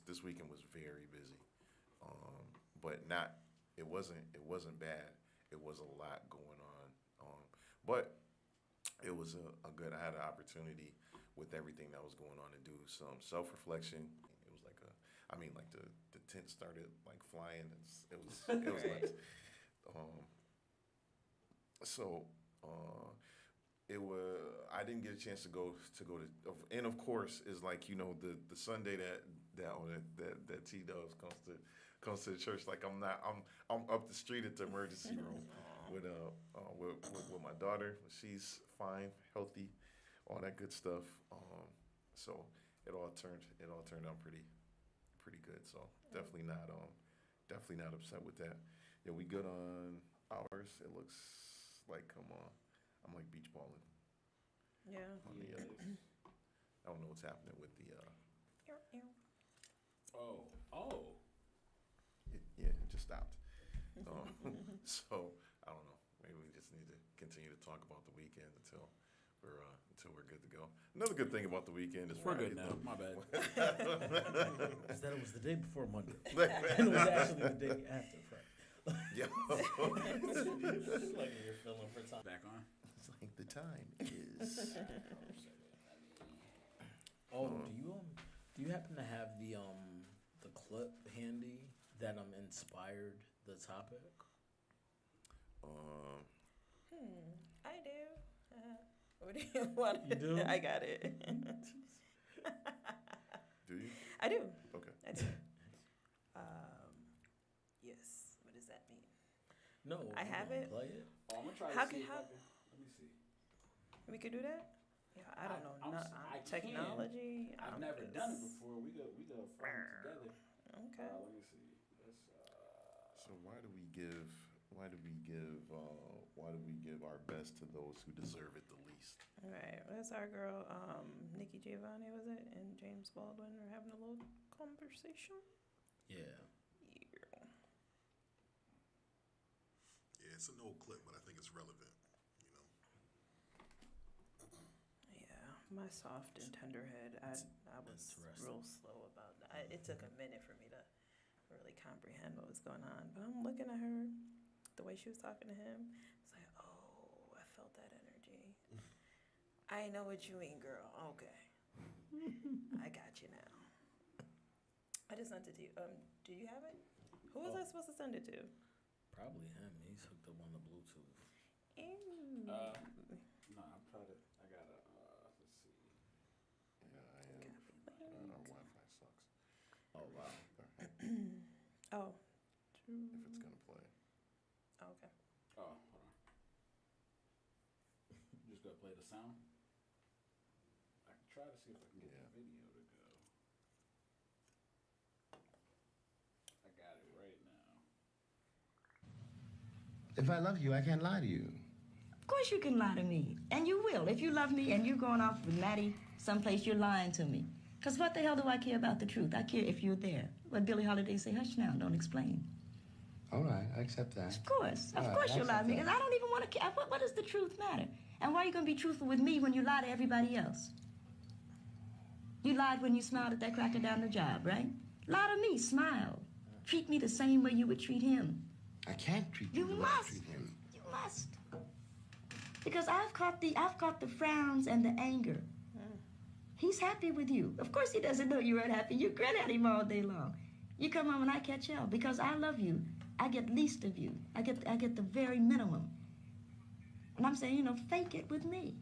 this weekend was very busy, but not. It wasn't bad. It was a lot going on, but it was a good. I had an opportunity with everything that was going on to do some self reflection. It was like like the tent started like flying. It was Right. nice. Um, so it was. I didn't get a chance to, and of course, is like the Sunday that T Dubs comes to the church. Like I'm not. I'm up the street at the emergency room with my daughter. She's fine, healthy, all that good stuff. So it all turned out pretty good. So definitely not upset with that. Yeah, we good on ours. It looks like I'm like beach balling Yeah. on the. I don't know what's happening with the. Oh, oh. It just stopped. So I don't know. Maybe we just need to continue to talk about the weekend until we're good to go. Another good thing about the weekend is We're Friday. good now. My bad. Is that it was the day before Monday. And it was actually the day after Friday. Yeah. It's like you're feeling for time. Back on. It's like the time is. Oh, do you happen to have the clip handy that inspired the topic? Um, I do. What do you want? You do? I got it. do you? I do. Okay. I do. Yes. What does that mean? No, I you have wanna it. Play it. Oh, I'm gonna try How to see can- if how- I can. Let me see. We could do that. Yeah, I don't know. I can. Technology. I've I'm never done it just- before. We go find it together. Okay. Let me see. Let's, So why do we give our best to those who deserve it the least? All right. That's our girl, Nikki Giovanni, was it? And James Baldwin were having a little conversation. Yeah. Yeah. Yeah, it's an old clip, but I think it's relevant. Yeah, my soft and tender head. I was Interesting. real slow about that. It took a minute for me to really comprehend what was going on. But I'm looking at her, the way she was talking to him. It's like, oh, I felt that energy. I know what you mean, girl. Okay, I got you now. I just sent it to you. Do you have it? Who was I supposed to send it to? Probably him. He's hooked up on the Bluetooth. Ew. no, I'm trying to. I gotta. Let's see. Yeah, I am. Copy Our link. Wi-Fi sucks. Oh wow. Oh. If it's gonna play. Oh, okay. Oh, hold on. Just gotta play the sound. I can try to see if I can get Yeah. the video to go. I got it right now. If I love you, I can't lie to you. Of course you can lie to me. And you will. If you love me and you're going off with Maddie someplace, you're lying to me. Because what the hell do I care about the truth? I care if you're there. But Billie Holiday say, hush now, don't explain. All right, I accept that. Of course. All Of right, course I you lie to me. accept Because I don't even want to care. What does the truth matter? And why are you going to be truthful with me when you lie to everybody else? You lied when you smiled at that cracker down the job, right? Lie to me, smile. Treat me the same way you would treat him. I can't treat You you the way I must. treat him. You must. Because I've caught the frowns and the anger. He's happy with you. Of course he doesn't know you weren't happy. You grin at him all day long. You come home and I catch hell because I love you. I get least of you. I get the very minimum. And I'm saying, fake it with me.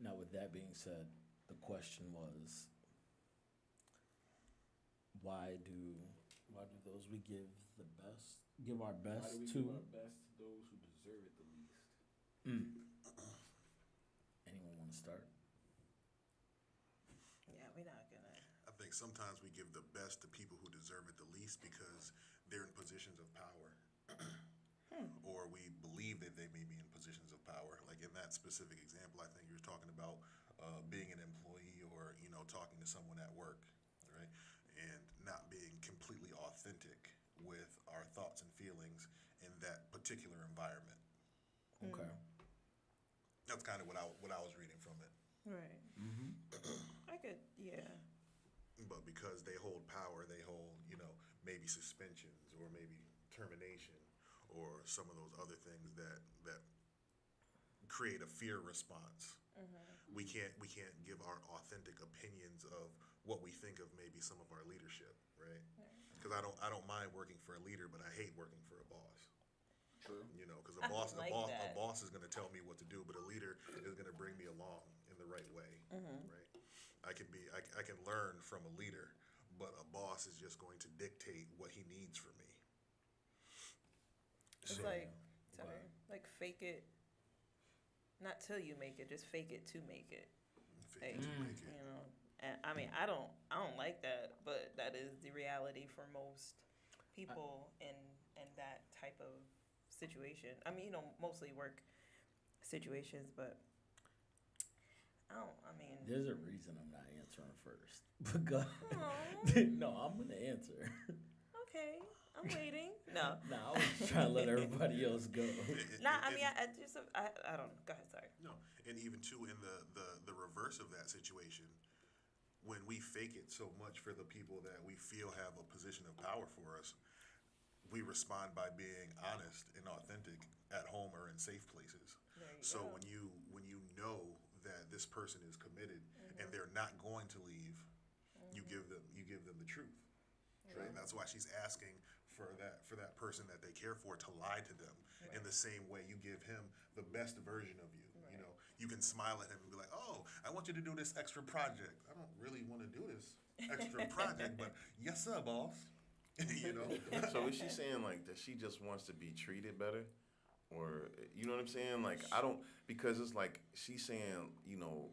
Now, with that being said, the question was, why do those we give our Why best do we to? give our best to those who deserve it the least? Anyone want to start? Yeah, we're not gonna. I think sometimes we give the best to people who deserve it the least because they're in positions of power. Or we believe that they may be in positions of power. Like in that specific example, I think you're talking about being an employee or, talking to someone at work, right? And not being completely authentic with our thoughts and feelings in that particular environment. Okay. That's kind of what I was reading from it. Right. I could, yeah. But because they hold power, they hold, you know, maybe suspensions or maybe termination or some of those other things that create a fear response. We can't give our authentic opinions of what we think of maybe some of our leadership, right? Because I don't mind working for a leader, but I hate working for a boss. True. You know, because I like a that. boss is going to tell me what to do, but a leader is going to bring me along in the right way, right? I can learn from a leader, but a boss is just going to dictate what he needs from me. It's So, like, sorry, like fake it, not till you make it, just fake it to make it. fake it to make it. You know, and I mean, I don't like that, but that is the reality for most people in that type of situation. I mean, you know, mostly work situations, but I mean, There's a reason I'm not answering first. Because no, I'm gonna answer. okay, I'm waiting. No, Nah, I was trying to let everybody else go. nah. I mean, I just, I don't know. Go ahead. Sorry. No, and even too in the reverse of that situation, when we fake it so much for the people that we feel have a position of power for us, we respond by being honest and authentic at home or in safe places. There you So go. when you know that this person is committed and they're not going to leave, you give them the truth. Right? And that's why she's asking for that person that they care for to lie to them in the same way you give him the best version of you. You know, you can smile at him and be like, "Oh, I want you to do this extra project. I don't really want to do this extra project, but yes, sir, boss." You know. So is she saying like that she just wants to be treated better? Or, you know what I'm saying? Like, I don't, because it's like she's saying, you know,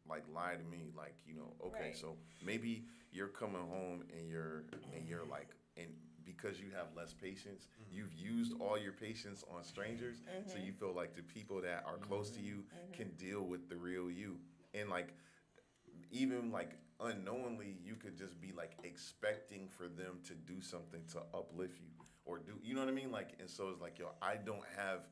like lie to me, like, you know, okay, Right. so maybe you're coming home and you're like, and because you have less patience, you've used all your patience on strangers, so you feel like the people that are close to you can deal with the real you. And like, even like unknowingly, you could just be like expecting for them to do something to uplift you or do, you know what I mean? Like, and so it's like, yo, I don't have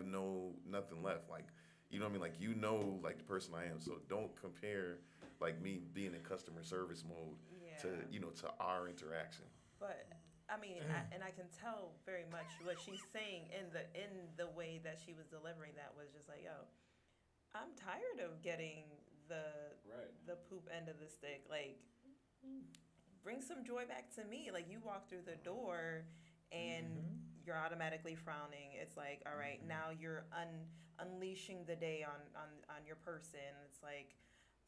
nothing left. Like, you know what I mean? Like, you know, like the person I am. So don't compare like me being in customer service mode to, Yeah. you know, to our interaction. But I mean, I can tell very much what she's saying in the way that she was delivering that was just like, yo, I'm tired of getting Right. the poop end of the stick. Like, bring some joy back to me. Like, you walk through the door and you're automatically frowning. It's like, all right, now you're unleashing the day on your person. It's like,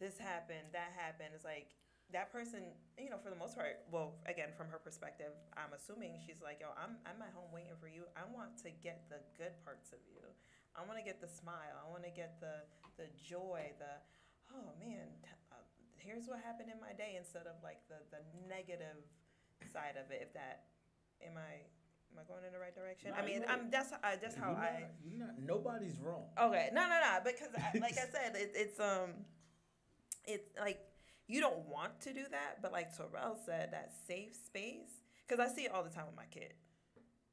this happened, that happened. It's like, that person, you know, for the most part, well, again, from her perspective, I'm assuming she's like, yo, I'm at home waiting for you. I want to get the good parts of you. I want to get the smile. I want to get the joy, oh man, here's what happened in my day, instead of like the negative side of it. If that, am I going in the right direction? Nah, I mean, you're right. that's how You're not. Nobody's wrong. Okay, no, because like I said, it's like, you don't want to do that, but like Terrell said, that safe space, because I see it all the time with my kid.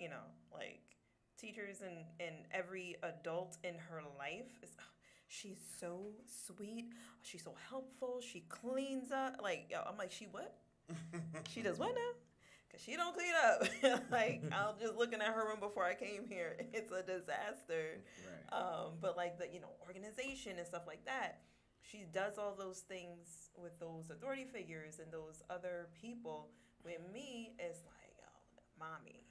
You know, like teachers and every adult in her life is, she's so sweet, she's so helpful, she cleans up. Like, yo, I'm like, she what? She does what now? Cause she don't clean up. Like, I was just looking at her room before I came here. It's a disaster. Right. But like the, you know, organization and stuff like that, she does all those things with those authority figures and those other people. With me, it's like, yo, mommy,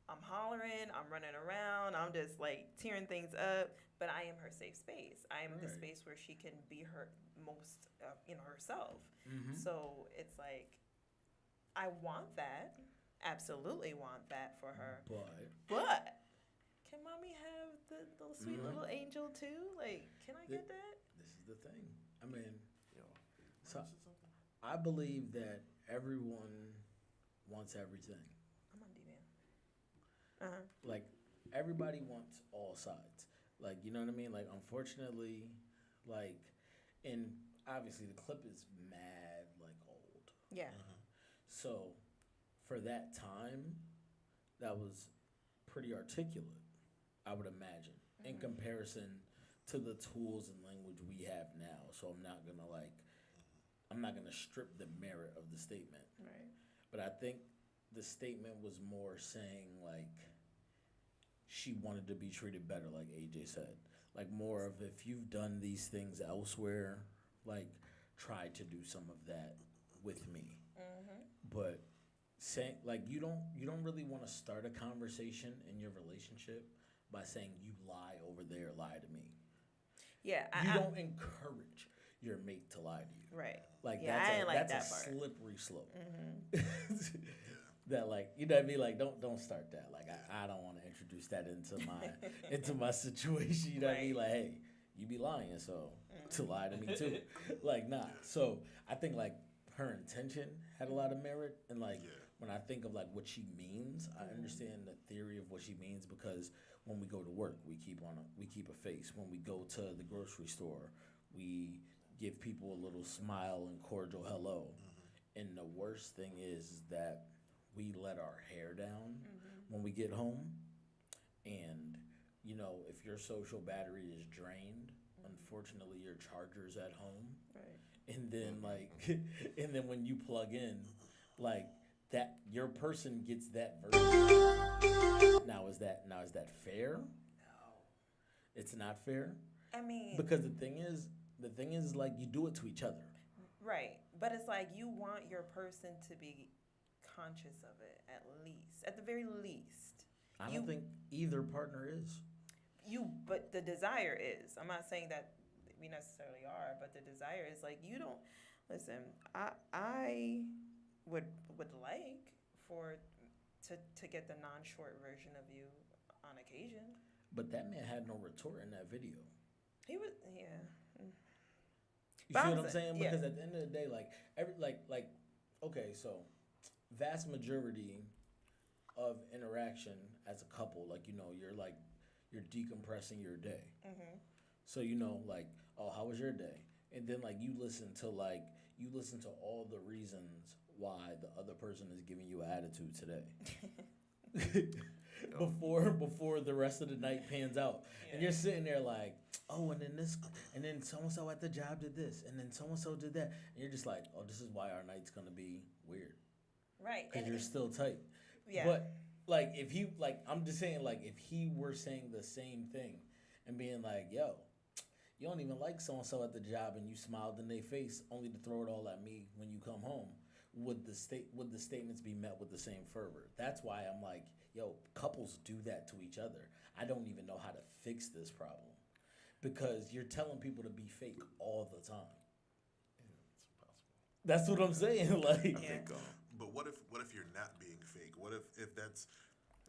I'm hollering, I'm running around, I'm just like tearing things up, but I am her safe space. I am the Right. space where she can be her most, you know, herself. Mm-hmm. So it's like, I want that, absolutely want that for her, but can mommy have the little sweet little angel too? Like, can I get that? This is the thing. I mean, Yo, so I believe that everyone wants everything. I'm on D-Man. Like, everybody wants all sides. Like, you know what I mean? Like, unfortunately, like, and obviously the clip is mad, like, old. Yeah. So, for that time, that was pretty articulate, I would imagine, in comparison to the tools and language we have now. So I'm not gonna strip the merit of the statement. Right. But I think the statement was more saying like she wanted to be treated better, like AJ said. Like more of if you've done these things elsewhere, like try to do some of that with me. But saying like you don't really want to start a conversation in your relationship by saying you lie over there, lie to me. Yeah. You don't encourage your mate to lie to you. Right. Like Yeah, I didn't like that's that a part. slippery slope. That like you know what I mean? Like don't start that. Like I don't want to introduce that into my situation. You know what I mean? Like hey, you be lying, so to lie to me too. Like nah. So I think like her intention had a lot of merit, and like when I think of like what she means, I understand the theory of what she means because when we go to work, we keep a face. When we go to the grocery store, we give people a little smile and cordial hello. And the worst thing is that we let our hair down when we get home. And, you know, if your social battery is drained, unfortunately your charger's at home. Right. And then and then when you plug in, like that your person gets that version. Now is that fair? No. It's not fair? I mean, Because the thing is like you do it to each other. right. But it's like you want your person to be conscious of it at the very least. I don't think either partner is. But the desire is. I'm not saying that we necessarily are, but the desire is like you don't listen. I would like to get the non-short version of you on occasion. But that man had no retort in that video. He was You see what I'm saying? Yeah. Because at the end of the day, okay, so vast majority of interaction as a couple, like you know, you're decompressing your day. So you know, like, oh, how was your day? And then like you listen to all the reasons why the other person is giving you an attitude today. Before the rest of the night pans out. And you're sitting there like, oh, and then so-and-so at the job did this, and then so-and-so did that. And you're just like, oh, this is why our night's going to be weird. right. Because you're still tight. Yeah. But, like, I'm just saying, like, if he were saying the same thing and being like, yo, you don't even like so-and-so at the job, and you smiled in their face only to throw it all at me when you come home, would the statements be met with the same fervor? That's why I'm like, yo, couples do that to each other. I don't even know how to fix this problem because you're telling people to be fake all the time. It's impossible. That's what I'm saying. Like, Yeah. But what if you're not being fake? What if that's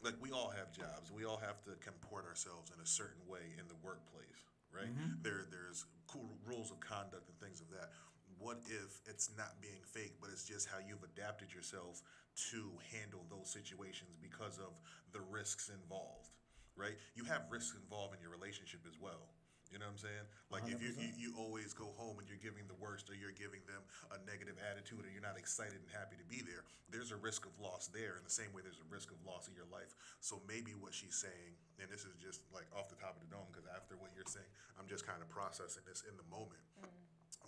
like we all have jobs. We all have to comport ourselves in a certain way in the workplace, right? There's cool rules of conduct and things of that. What if it's not being fake, but it's just how you've adapted yourself to handle those situations because of the risks involved, right? You have risks involved in your relationship as well. You know what I'm saying? Like if you always go home and you're giving the worst, or you're giving them a negative attitude, or you're not excited and happy to be there, there's a risk of loss there in the same way there's a risk of loss in your life. So maybe what she's saying, and this is just like off the top of the dome, because after what you're saying, I'm just kind of processing this in the moment.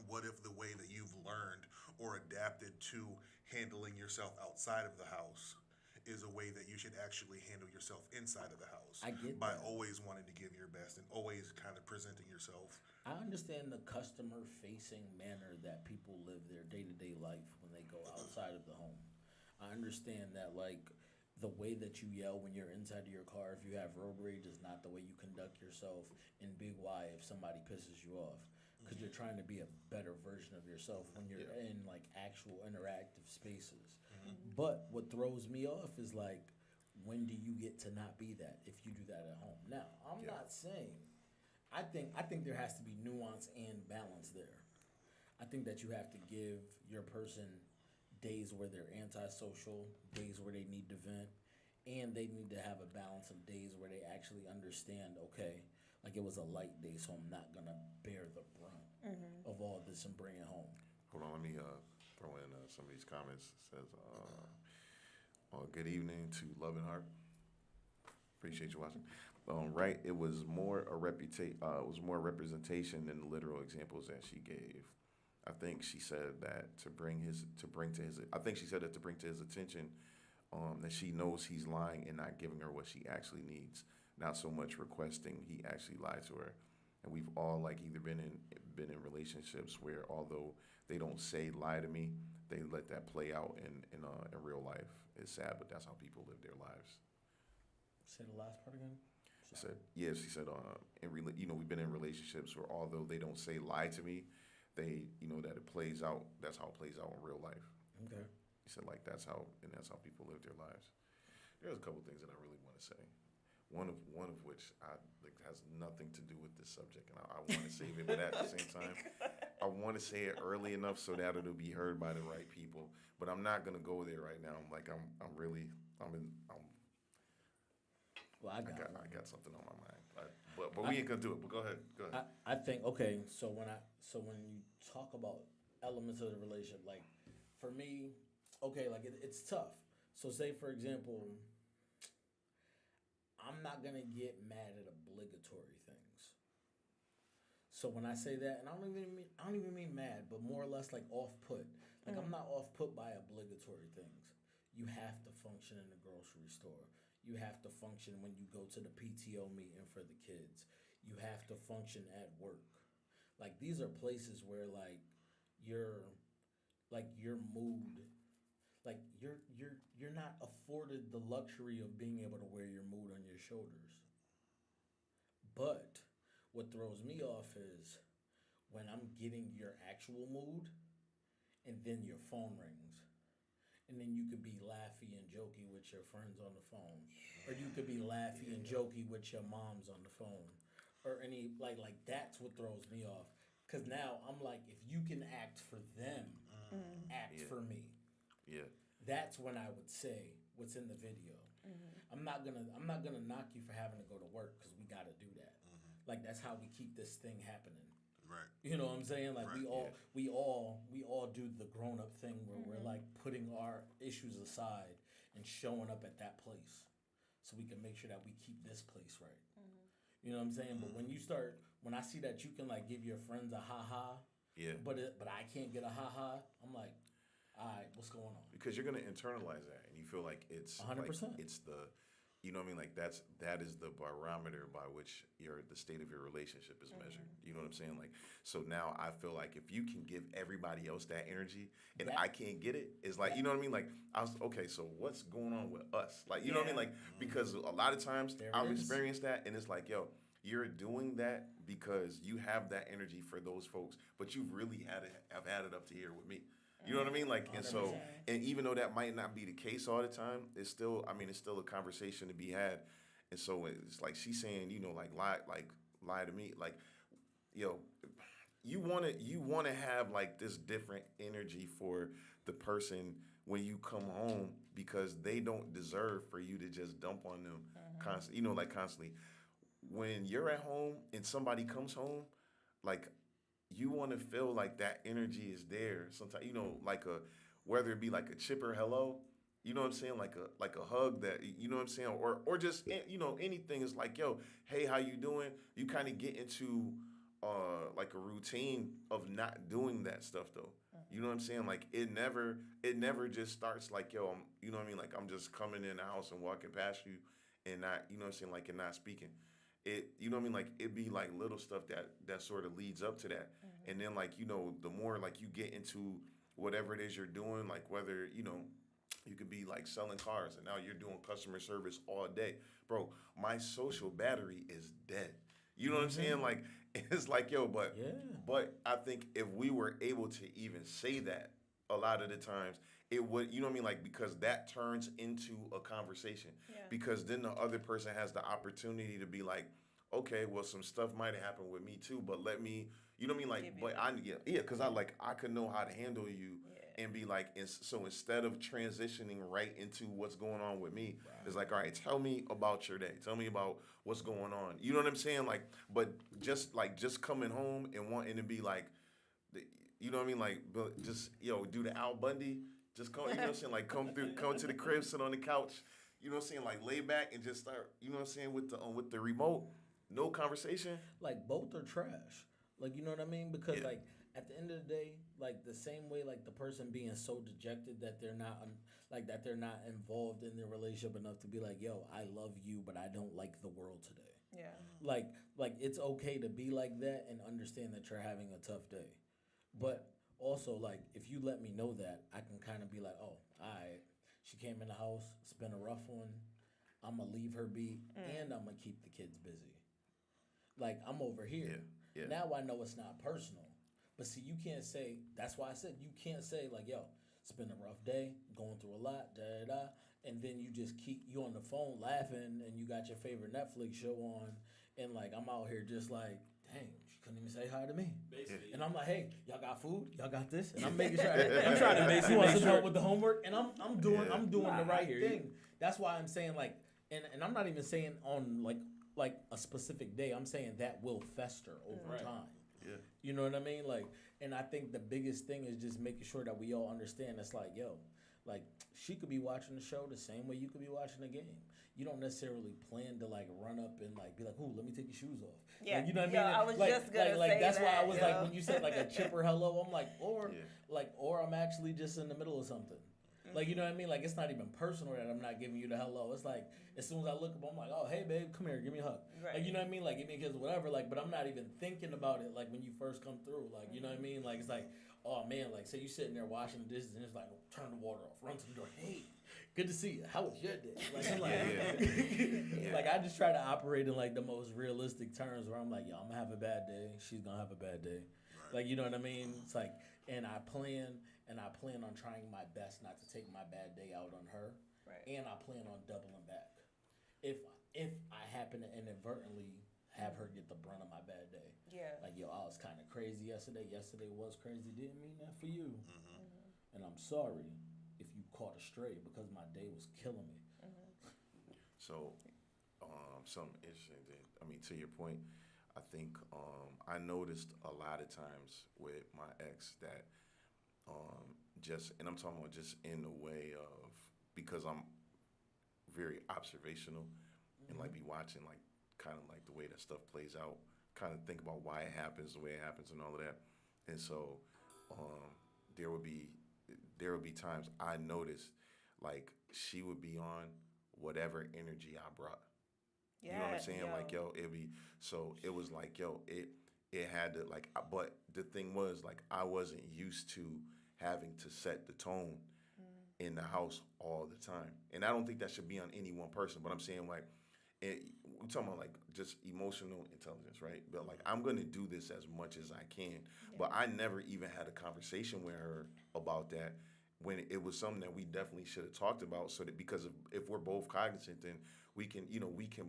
What if the way that you've learned or adapted to handling yourself outside of the house is a way that you should actually handle yourself inside of the house? I get by that. always wanting to give your best and always kind of presenting yourself. I understand the customer-facing manner that people live their day-to-day life when they go outside of the home. I understand that, like, the way that you yell when you're inside of your car, if you have road rage, is not the way you conduct yourself in Big Y if somebody pisses you off. Because you're trying to be a better version of yourself when you're in, like, actual interactive spaces. But what throws me off is, like, when do you get to not be that if you do that at home? Now, I'm not saying... I think there has to be nuance and balance there. I think that you have to give your person days where they're antisocial, days where they need to vent, and they need to have a balance of days where they actually understand, okay, like it was a light day, so I'm not going to bear the brunt of all this and bring it home. Hold on, let me throw in some of these comments. It says, good evening to Love and Heart. Appreciate you watching. right? It was more a it was more representation than the literal examples that she gave. I think she said that I think she said that to bring to his attention, that she knows he's lying and not giving her what she actually needs, not so much requesting he actually lied to her. And we've all like either been in relationships where although they don't say lie to me, they let that play out in real life. It's sad, but that's how people live their lives. Say the last part again. She said, yeah, she said, we've been in relationships where although they don't say lie to me, they, that it plays out. That's how it plays out in real life. Okay. He said, like, that's how people live their lives. There's a couple things that I really want to say. One of which has nothing to do with this subject, and I want to save it, but at the same time, I want to say it early enough so that it'll be heard by the right people. But I'm not gonna go there right now. Well, I got something on my mind. But we ain't gonna do it. But go ahead. I think okay. So when you talk about elements of the relationship, like for me, okay, like it's tough. So say for example, I'm not gonna get mad at obligatory things. So when I say that, and I don't even mean mad, but more or less like off put. Like I'm not off put by obligatory things. You have to function in the grocery store. You have to function when you go to the PTO meeting for the kids. You have to function at work. Like these are places where like your mood, like you're not afforded the luxury of being able to wear your mood on your shoulders. But what throws me off is when I'm getting your actual mood and then your phone rings. And then you could be laughy and jokey with your friends on the phone. Or you could be laughy and jokey with your moms on the phone. Or any, like that's what throws me off. Because now I'm like, if you can act for them, act for me. Yeah. That's when I would say what's in the video. I'm not gonna knock you for having to go to work because we got to do that. Like that's how we keep this thing happening. Right. You know what I'm saying? Like Right. we all do the grown up thing where we're like putting our issues aside and showing up at that place, so we can make sure that we keep this place right. You know what I'm saying? But when I see that you can like give your friends a ha ha, Yeah. but I can't get a ha ha, I'm like, all right, what's going on? Because you're gonna internalize that, and you feel like it's 100%. It's the, you know what I mean? Like that is the barometer by which the state of your relationship is measured. You know what I'm saying? Like, so now I feel like if you can give everybody else that energy and I can't get it, it's like, you know what I mean? Like okay, so what's going on with us? Like, you know what I mean? Like, because a lot of times I've experienced that, and it's like, yo, you're doing that because you have that energy for those folks, but you've really have had it up to here with me. You know what I mean? Like, and so, and even though that might not be the case all the time, it's still a conversation to be had. And so it's like she's saying, lie to me. Like, yo, you want to have like this different energy for the person when you come home, because they don't deserve for you to just dump on them constantly, constantly. When you're at home and somebody comes home, like, you want to feel like that energy is there. Sometimes, like whether it be like a chipper hello, you know what I'm saying? Like a hug that, you know what I'm saying? Or just, anything is like, yo, hey, how you doing? You kind of get into like a routine of not doing that stuff though. You know what I'm saying? Like it never just starts like, yo, you know what I mean? Like I'm just coming in the house and walking past you and not, you know what I'm saying? Like, and not speaking. It, you know what I mean? Like it'd be like little stuff that sort of leads up to that. And then like, the more like you get into whatever it is you're doing, like whether, you could be like selling cars and now you're doing customer service all day. Bro, my social battery is dead. You know what I'm saying? Like, it's like, yo, but I think if we were able to even say that a lot of the times, it would, you know what I mean? Like, because that turns into a conversation. Yeah. Because then the other person has the opportunity to be like, okay, well, some stuff might have happened with me too, but let me, you know what I mean? Like, but because I could know how to handle you and be like, and so instead of transitioning right into what's going on with me, it's like, all right, tell me about your day. Tell me about what's going on. You know what I'm saying? Like, but just coming home and wanting to be like, you know what I mean? Like, but just, do the Al Bundy. Just come, you know what I'm saying? Like, come to the crib, sit on the couch, you know what I'm saying, like lay back and just start, you know what I'm saying, with the remote, no conversation. Like both are trash. Like you know what I mean? Because Yeah. like at the end of the day, like the same way like the person being so dejected that they're not that they're not involved in their relationship enough to be like, yo, I love you, but I don't like the world today. Yeah. Like it's okay to be like that and understand that you're having a tough day. But also like if you let me know that, I can kind of be like, oh, she came in the house, it's been a rough one. I'm gonna leave her be and I'm gonna keep the kids busy. Like I'm over here. Yeah. Now I know it's not personal. But see, you can't say, that's why I said you can't say like, yo, it's been a rough day, going through a lot, da-da-da, and then you just keep, you on the phone laughing and you got your favorite Netflix show on and like I'm out here just like, dang, she couldn't even say hi to me. Basically. And I'm like, hey, y'all got food? Y'all got this? And I'm making sure. I'm trying to basically you want make some sure. help with the homework? And I'm doing Nah, the right I hear thing. you. That's why I'm saying like, and I'm not even saying on like a specific day. I'm saying that will fester over Right. time. Yeah. You know what I mean? Like, and I think the biggest thing is just making sure that we all understand. It's like, yo, like she could be watching the show the same way you could be watching the game. You don't necessarily plan to like run up and like be like, "Ooh, let me take your shoes off." Yeah. Like, you know what Yo, I mean? I was like, just gonna like say that's why I that, was yo. like when you said like a chipper hello, I'm like, or Yeah. or I'm actually just in the middle of something. Like, you know what I mean? Like, it's not even personal that I'm not giving you the hello. It's like, as soon as I look up, I'm like, oh, hey, babe, come here, give me a hug. Right. Like, you know what I mean? Like, give me a kiss, whatever. Like, but I'm not even thinking about it, like, when you first come through. Like, you know what I mean? Like, it's like, oh, man, like, say you sitting there washing the dishes, and it's like, turn the water off, run to the door. Hey, good to see you. How was your day? Like, I'm like, like, I just try to operate in, like, the most realistic terms where I'm like, yo, I'm going to have a bad day. She's going to have a bad day. Like, you know what I mean? It's like, and I plan on trying my best not to take my bad day out on her. Right. And I plan on doubling back. If I happen to inadvertently have her get the brunt of my bad day. Yeah. Like, yo, I was kind of crazy yesterday. Yesterday was crazy. Didn't mean that for you. And I'm sorry if you caught a stray because my day was killing me. So, something interesting that, I mean, to your point, I think I noticed a lot of times with my ex that and I'm talking about just in the way of, because I'm very observational and like be watching like kind of like the way that stuff plays out, kind of think about why it happens the way it happens and all of that. And so there would be times I noticed like she would be on whatever energy I brought. Yeah. You know what I'm saying? Like, yo, it was like, yo, it had to like, but the thing was like, I wasn't used to having to set the tone in the house all the time. And I don't think that should be on any one person, but I'm saying like, we're talking about like just emotional intelligence, right? But like, I'm going to do this as much as I can, but I never even had a conversation with her about that when it was something that we definitely should have talked about. So that, because if we're both cognizant, then we can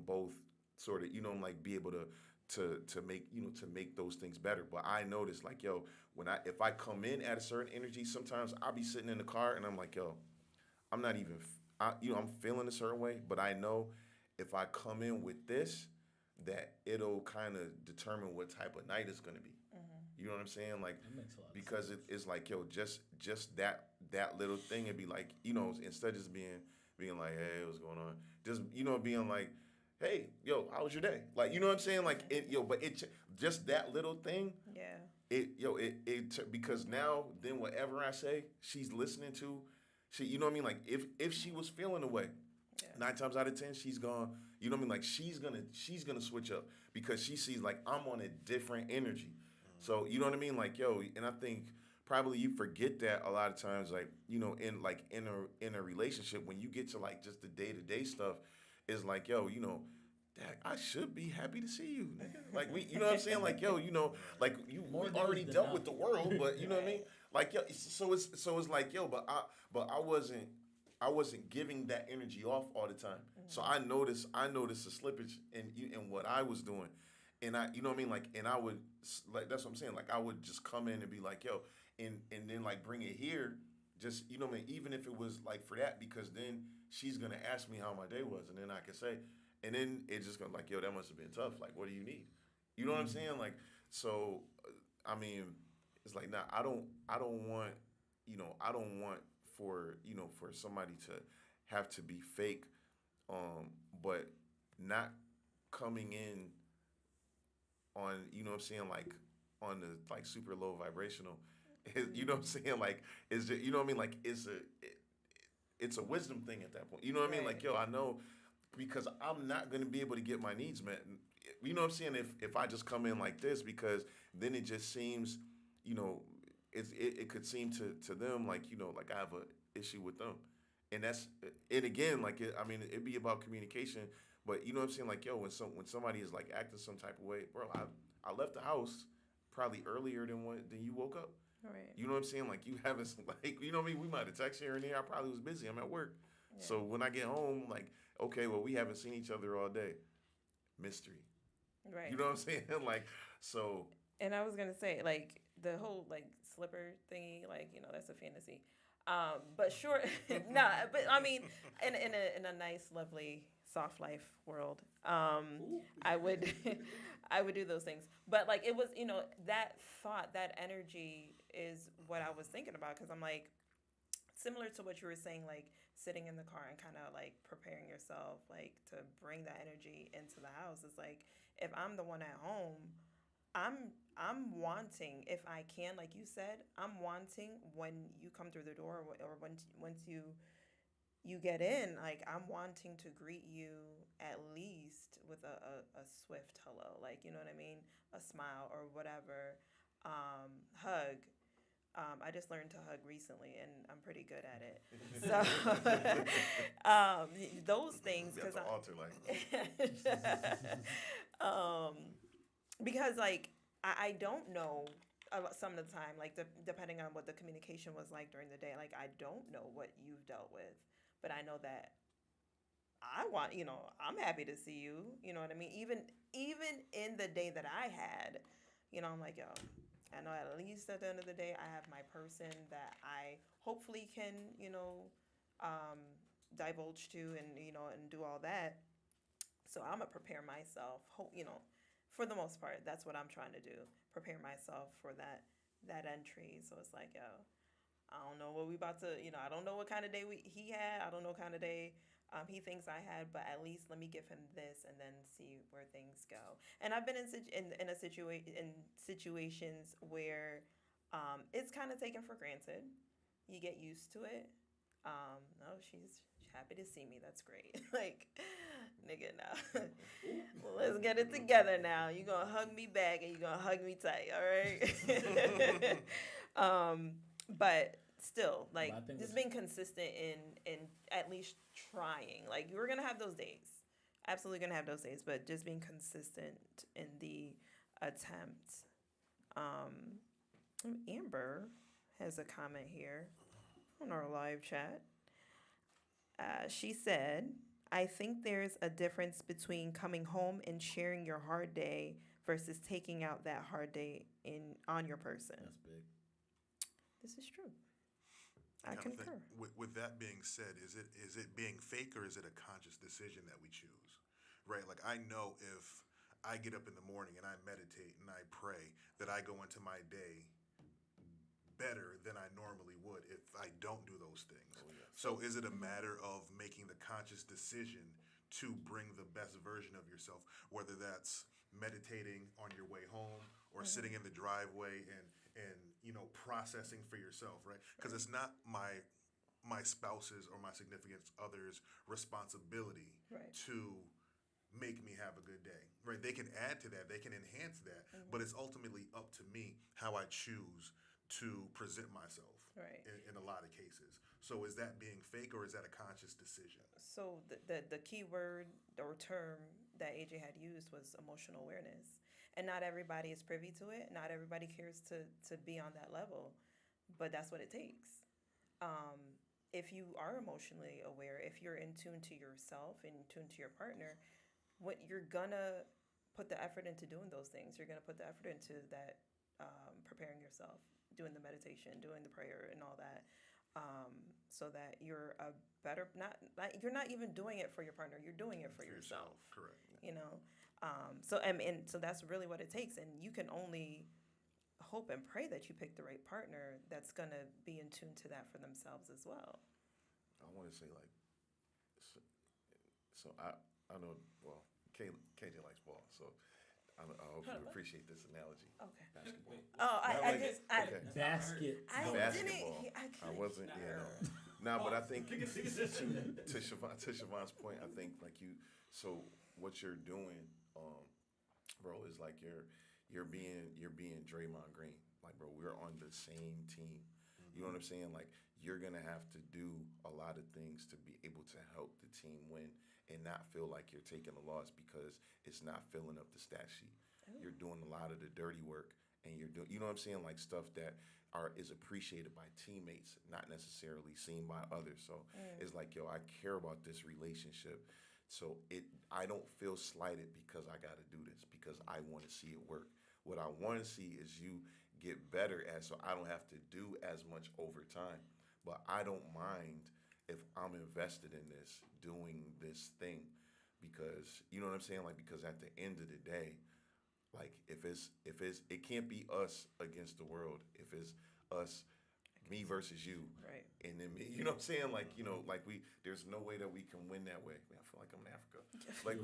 both sort of, like be able to make those things better. But I noticed like, yo, if I come in at a certain energy, sometimes I'll be sitting in the car and I'm like, yo, I'm not even, I'm feeling a certain way, but I know if I come in with this, that it'll kind of determine what type of night it's going to be. You know what I'm saying? Like, That makes a lot of because it's like, yo, just that little thing, it'd be like, instead of just being like, hey, what's going on? Just, being like, hey, yo, how was your day? Like, you know what I'm saying? Like, just that little thing. Yeah. Because now, then whatever I say, she's listening to, you know what I mean? Like, if she was feeling away, 9 times out of 10, she's gone, you know what I mean? Like, she's gonna switch up because she sees like I'm on a different energy. So, you know what I mean? Like, yo, and I think probably you forget that a lot of times, like, in a relationship, when you get to like just the day-to-day stuff, is like, yo, Dad, I should be happy to see you, nigga. Like, you know what I'm saying? Like, yo, like we already than dealt not. with the world, but you know what I mean? Like, yo, so it's like, yo, but I wasn't giving that energy off all the time. So I noticed a slippage in what I was doing. And you know what I mean? Like, and I would, like, that's what I'm saying. Like, I would just come in and be like, yo, and then like bring it here, just, you know what I mean? Even if it was like for that, because then she's going to ask me how my day was. And then I can say, and then it's just going to like, yo, that must have been tough. Like, what do you need? You know what I'm saying? Like, so, I mean, it's like, nah, I don't want for somebody to have to be fake but not coming in on, you know what I'm saying, like on the like super low vibrational. You know what I'm saying? Like, is it, you know what I mean? Like, it's a wisdom thing at that point. You know what I mean? Right. Like, yo, I know because I'm not gonna be able to get my needs met. You know what I'm saying? If I just come in like this, because then it just seems, you know, it could seem to them like, you know, like I have a issue with them, and that's it again. Like, I mean, it'd be about communication, but you know what I'm saying? Like, yo, when somebody is like acting some type of way, bro, I left the house probably earlier than you woke up. Right. You know what I'm saying? Like you haven't like, you know what I mean? We might have texted here and there. I probably was busy. I'm at work. Yeah. So when I get home, like, okay, well, we haven't seen each other all day. Mystery. Right. You know what I'm saying? Like, so And I was gonna say, like, the whole like slipper thingy, like, you know, that's a fantasy. But sure, nah. But I mean, in a nice, lovely, soft life world, I would I would do those things. But like, it was, you know, that thought, that energy is what I was thinking about, because I'm like, similar to what you were saying, like sitting in the car and kind of like preparing yourself, like to bring that energy into the house. It's like, if I'm the one at home, I'm wanting, if I can, like you said, I'm wanting when you come through the door, or once you get in, like I'm wanting to greet you at least with a swift hello, like, you know what I mean, a smile or whatever, hug. I just learned to hug recently, and I'm pretty good at it. So those things, you have because to alter like. because like I don't know some of the time, like depending on what the communication was like during the day, like I don't know what you've dealt with, but I know that I want, you know, I'm happy to see you, you know what I mean, even in the day that I had, you know, I'm like, yo, I know at least at the end of the day I have my person that I hopefully can, you know, divulge to, and, you know, and do all that. So I'm gonna prepare myself, you know, for the most part. That's what I'm trying to do. Prepare myself for that entry. So it's like, yo, I don't know what we about to, you know, I don't know what kind of day he had. I don't know what kind of day he thinks I had, but at least let me give him this and then see where things go. And I've been in situations where it's kind of taken for granted. You get used to it. Oh, she's happy to see me. That's great. Like, nigga, now. Well, let's get it together now. You gonna hug me back, and you gonna hug me tight, all right? But still, like, just being consistent in at least trying. Like, you're gonna have those days. Absolutely gonna have those days, but just being consistent in the attempt. Amber has a comment here on our live chat. She said, I think there's a difference between coming home and sharing your hard day versus taking out that hard day on your person. That's big. This is true. I Kind of concur. think, with that being said, is it being fake, or is it a conscious decision that we choose? Right? Like, I know if I get up in the morning and I meditate and I pray, that I go into my day better than I normally would if I don't do those things. Oh, yeah. So is it a matter of making the conscious decision to bring the best version of yourself, whether that's meditating on your way home or sitting in the driveway and you know, processing for yourself, right? Because it's not my spouse's or my significant other's responsibility Right. to make me have a good day, right? They can add to that, they can enhance that, but it's ultimately up to me how I choose to present myself, Right. in a lot of cases. So is that being fake, or is that a conscious decision? So the key word or term that AJ had used was emotional awareness. And not everybody is privy to it. Not everybody cares to be on that level. But that's what it takes. If you are emotionally aware, if you're in tune to yourself, in tune to your partner, what you're gonna put the effort into doing those things. You're gonna put the effort into that, preparing yourself, doing the meditation, doing the prayer, and all that, so that you're a better. Not you're not even doing it for your partner. You're doing it for yourself. Correct. You know, and so that's really what it takes. And you can only hope and pray that you pick the right partner that's gonna be in tune to that for themselves as well. I want to say like So I know, well, KJ likes ball, so I hope you appreciate this analogy. Okay. Basketball. Oh, Not I like- just okay. Basket. Basketball. I I couldn't wasn't, hear. no, but I think to Siobhan's point, I think like so what you're doing, bro, is like you're being Draymond Green. Like, bro, we're on the same team. You know what I'm saying? Like, you're gonna have to do a lot of things to be able to help the team win and not feel like you're taking a loss because it's not filling up the stat sheet. You're doing a lot of the dirty work, and you're doing, you know what I'm saying, like stuff that is appreciated by teammates, not necessarily seen by others. So it's like, yo, I care about this relationship. So I don't feel slighted because I got to do this because I want to see it work. What I want to see is you get better at, so I don't have to do as much overtime. But I don't mind if I'm invested in this, doing this thing, because you know what I'm saying? Like, because at the end of the day, like if it's it can't be us against the world. If it's us, me versus you, Right. and then me, you know what I'm saying? Like, you know, like there's no way that we can win that way. Man, I feel like I'm in Africa. Like,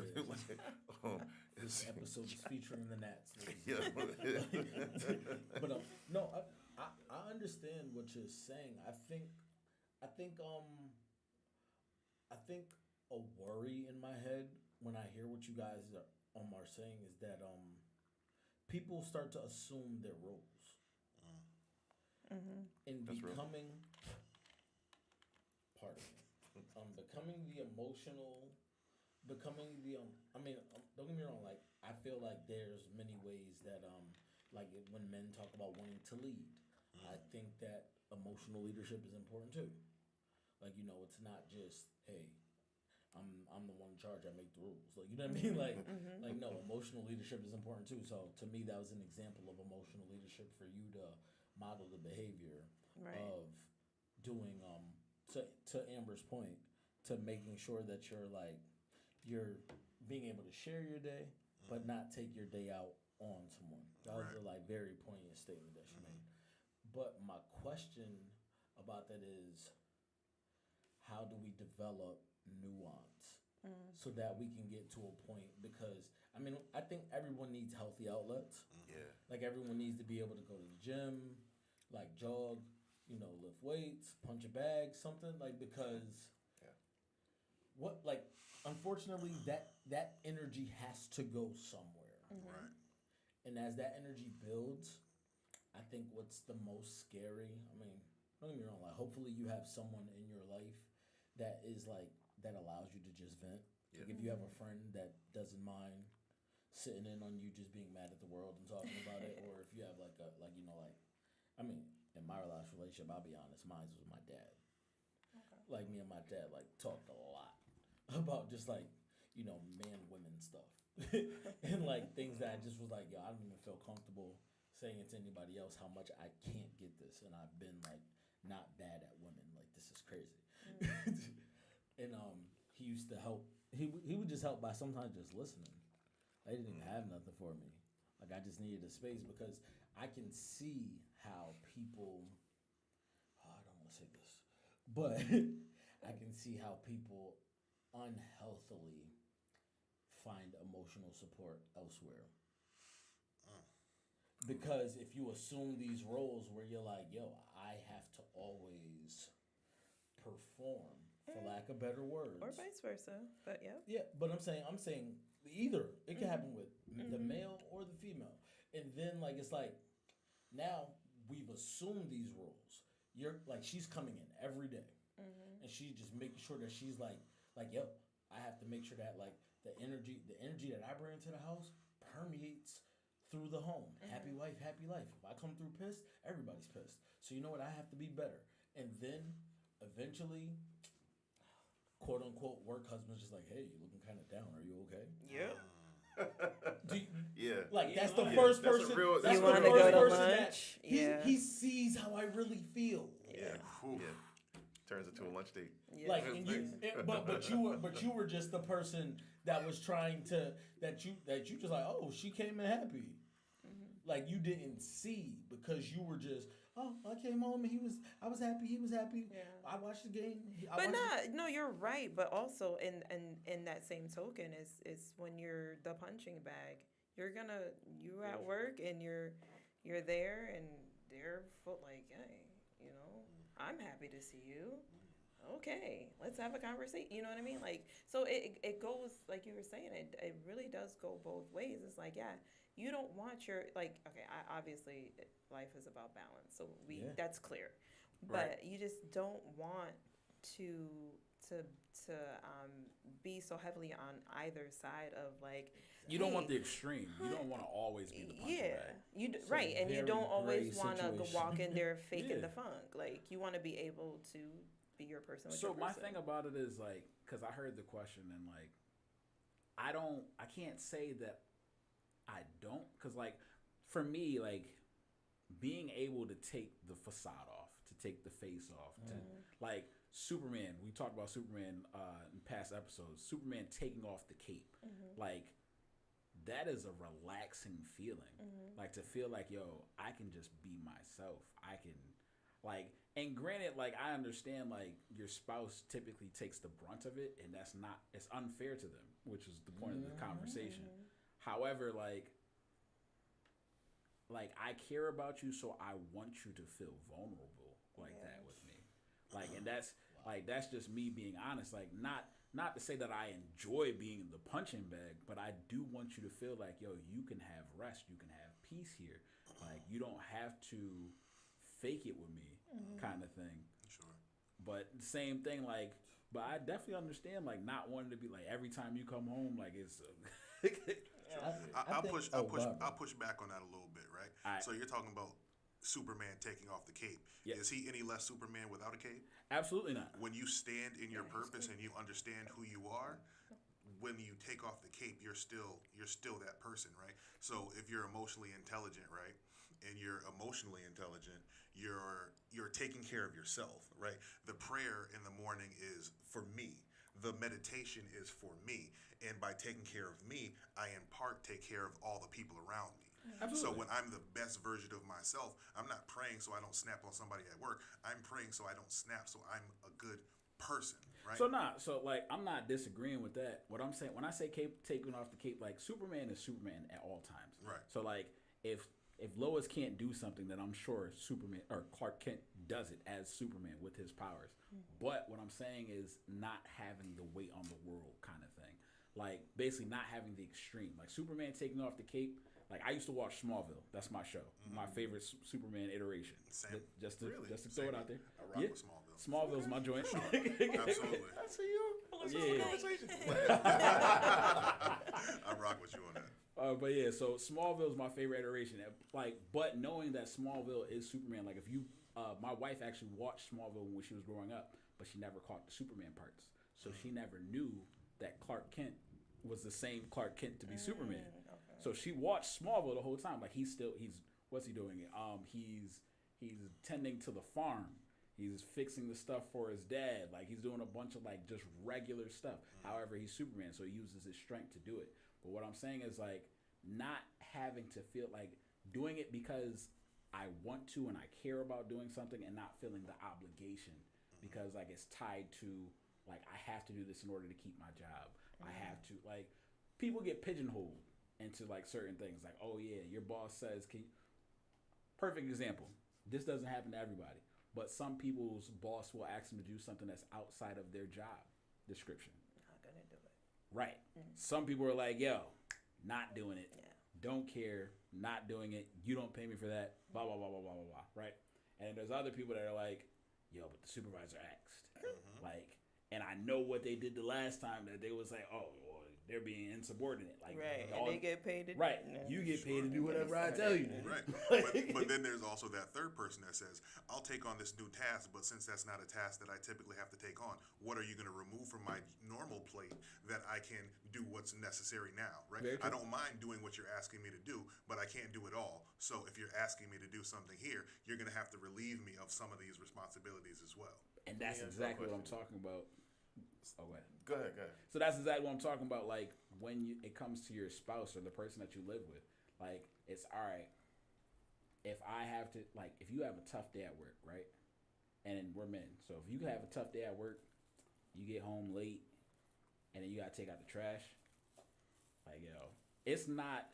it's, Episode is featuring the Nats. yeah. But no, I understand what you're saying. I think a worry in my head when I hear what you guys are saying is that people start to assume their roles. In That's real. becoming, pardon me, becoming the emotional, becoming the I mean, don't get me wrong. Like, I feel like there's many ways that like when men talk about wanting to lead, I think that emotional leadership is important too. Like, you know, it's not just, hey, I'm the one in charge. I make the rules. Like, you know what I mean? Like no, emotional leadership is important too. So to me, that was an example of emotional leadership for you to model the behavior Right. of doing to Amber's point, to making sure that you're being able to share your day, but not take your day out on someone. That was a like very poignant statement that she made. But my question about that is, how do we develop nuance so that we can get to a point? Because I mean, I think everyone needs healthy outlets. Yeah. Like, everyone needs to be able to go to the gym, like jog, you know, lift weights, punch a bag, something like, because what, like, unfortunately that energy has to go somewhere. Right. And as that energy builds, I think what's the most scary, I mean, don't get me wrong, like, hopefully you have someone in your life that is like, that allows you to just vent. Yeah. Like, if you have a friend that doesn't mind sitting in on you just being mad at the world and talking about it, or if you have like I mean, in my last relationship, I'll be honest, mine was with my dad. Okay. Like, me and my dad like talked a lot about just like, you know, man-women stuff. And like things that I just was like, yo, I don't even feel comfortable saying it to anybody else how much I can't get this, and I've been like not bad at women. Like, this is crazy. And he used to help. He would just help by sometimes just listening. I didn't even have nothing for me. Like, I just needed a space because I can see how people. Oh, I don't want to say this, but I can see how people unhealthily find emotional support elsewhere. Because if you assume these roles where you're like, yo, I have to always perform, for lack of better words. Or vice versa. But yeah. Yeah, but I'm saying either. It can happen with the male or the female. And then, like, it's like, now we've assumed these roles. You're like, she's coming in every day. And she's just making sure that she's like, yo, I have to make sure that, like, the energy that I bring into the house permeates through the home. Happy wife, happy life. If I come through pissed, everybody's pissed. So you know what? I have to be better. And then eventually, quote unquote, work husband's just like, hey, you're looking kind of down. Are you okay? Yeah. Yeah. Like, that's the Yeah, first that's a person. real- That's You the wanna first go to person that lunch? Yeah. he sees how I really feel. Yeah. Whew. Yeah. Turns into a lunch date. Yeah. Like, and but you were just the person that was trying to that you just like, oh, she came in happy. like you didn't see because you were just, oh, I came home and I was happy, he was happy. Yeah. I watched the game. But no, you're right. But also in that same token is when you're the punching bag. You at work and you're there and they're full like, hey, I'm happy to see you. Okay, let's have a conversation. You know what I mean? Like, so it goes, like you were saying, it really does go both ways. It's like, yeah, you don't want okay, obviously life is about balance. So that's clear. But you just don't want to be so heavily on either side of like, You don't want the extreme. You don't want to always be the punching bag. Right, and you very don't always gray want to situation. walk in there faking Yeah. the funk. Like, you want to be able to be your person with So your my person. thing about it is like, because I heard the question and like, I can't say that I don't, because like, for me, like, being able to take the facade off, to take the face off, to like Superman. We talked about Superman in past episodes. Superman taking off the cape, like that is a relaxing feeling. Like to feel like, yo, I can just be myself. I can, like, and granted, like I understand, like your spouse typically takes the brunt of it, and it's unfair to them, which is the point of the conversation. However, like I care about you, so I want you to feel vulnerable like that with me. Like, and that's just me being honest. Like, not to say that I enjoy being in the punching bag, but I do want you to feel like, yo, you can have rest, you can have peace here. Like, you don't have to fake it with me, kind of thing. Sure. But the same thing, like, but I definitely understand, like, not wanting to be like every time you come home, like it's. I'll push back on that a little bit, right? Alright. So you're talking about Superman taking off the cape. Yeah. Is he any less Superman without a cape? Absolutely not. When you stand in your purpose and you understand who you are, when you take off the cape, you're still that person, right? So if you're emotionally intelligent, right, and you're emotionally intelligent, you're taking care of yourself, right? The prayer in the morning is for me. The meditation is for me. And by taking care of me, I in part take care of all the people around me. Absolutely. So when I'm the best version of myself, I'm not praying so I don't snap on somebody at work. I'm praying so I don't snap, so I'm a good person, right? So like I'm not disagreeing with that. What I'm saying when I say cape, taking off the cape, like Superman is Superman at all times. Right. So like if Lois can't do something, then I'm sure Superman or Clark Kent does it as Superman with his powers. But what I'm saying is not having the weight on the world kind of thing. Like basically not having the extreme. Like Superman taking off the cape. Like I used to watch Smallville. That's my show. My favorite Superman iteration. Same. Just to Really? throw it Same. out there. I rock with Smallville. Smallville's my joint. Absolutely. I see you. Yeah. I rock with you on that. But yeah, so Smallville's my favorite iteration. Like, but knowing that Smallville is Superman, like if you, my wife actually watched Smallville when she was growing up, but she never caught the Superman parts, so she never knew that Clark Kent was the same Clark Kent to be Superman. Okay. So she watched Smallville the whole time. Like he's what's he doing? He's tending to the farm. He's fixing the stuff for his dad. Like he's doing a bunch of like just regular stuff. However, he's Superman, so he uses his strength to do it. But what I'm saying is like not having to feel like doing it because I want to and I care about doing something and not feeling the obligation because like it's tied to like I have to do this in order to keep my job. I have to like people get pigeonholed into like certain things like oh yeah your boss says perfect example, this doesn't happen to everybody, but some people's boss will ask them to do something that's outside of their job description. Not gonna do it. Right. Some people are like, yo, not doing it. Yeah. Don't care, not doing it. You don't pay me for that. Blah, blah, blah, blah, blah, blah, blah. Right? And there's other people that are like, yo, but the supervisor asked. Like, and I know what they did the last time that they was like, oh, well, they're being insubordinate. Like, Right. all- And they get paid to Right. Yeah. You get paid to do whatever I tell you. Right. But then there's also that third person that says, I'll take on this new task, but since that's not a task that I typically have to take on, what are you going to remove from my normal plate that I can do what's necessary now, right? Very true. I don't mind doing what you're asking me to do, but I can't do it all. So if you're asking me to do something here, you're going to have to relieve me of some of these responsibilities as well. And that's Yeah, exactly no what I'm talking about. Oh, go ahead. Go ahead. So that's exactly what I'm talking about. Like when it comes to your spouse or the person that you live with, like it's all right. have to, like, if you have a tough day at work, right? And we're men. So if you have a tough day at work, you get home late, and then you gotta take out the trash. Like, yo, it's not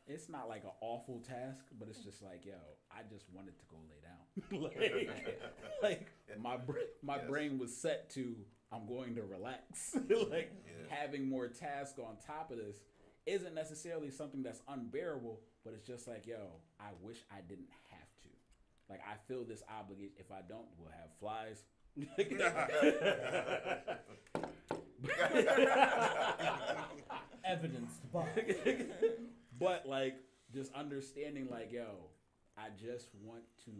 like an awful task, but it's just like, yo, I just wanted to go lay down. like my brain was set to I'm going to relax. Having more tasks on top of this isn't necessarily something that's unbearable, but it's just like, yo, I wish I didn't have to. Like, I feel this obligation. If I don't, we'll have flies. Evidenced by. But like, just understanding, like, yo, I just want to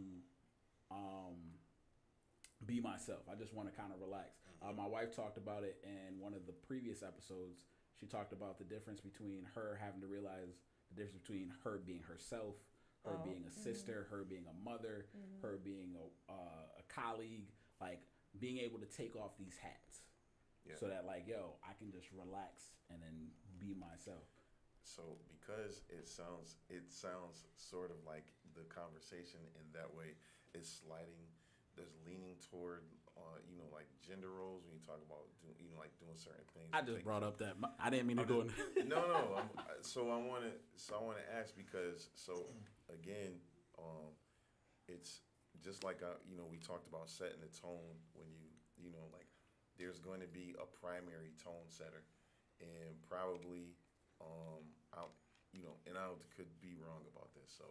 be myself. I just want to kind of relax. My wife talked about it in one of the previous episodes. She talked about the difference between her having to realize the difference between her being herself, her being a sister, her being a mother, her being a colleague, like being able to take off these hats. So that, like, yo, I can just relax and then be myself. So because it sounds sort of like the conversation in that way is sliding. There's leaning toward, like gender roles when you talk about, doing certain things. I just brought up that I didn't mean to go in. No. So I want to ask because again, it's just like we talked about setting the tone when like there's going to be a primary tone setter, and probably I could be wrong about this.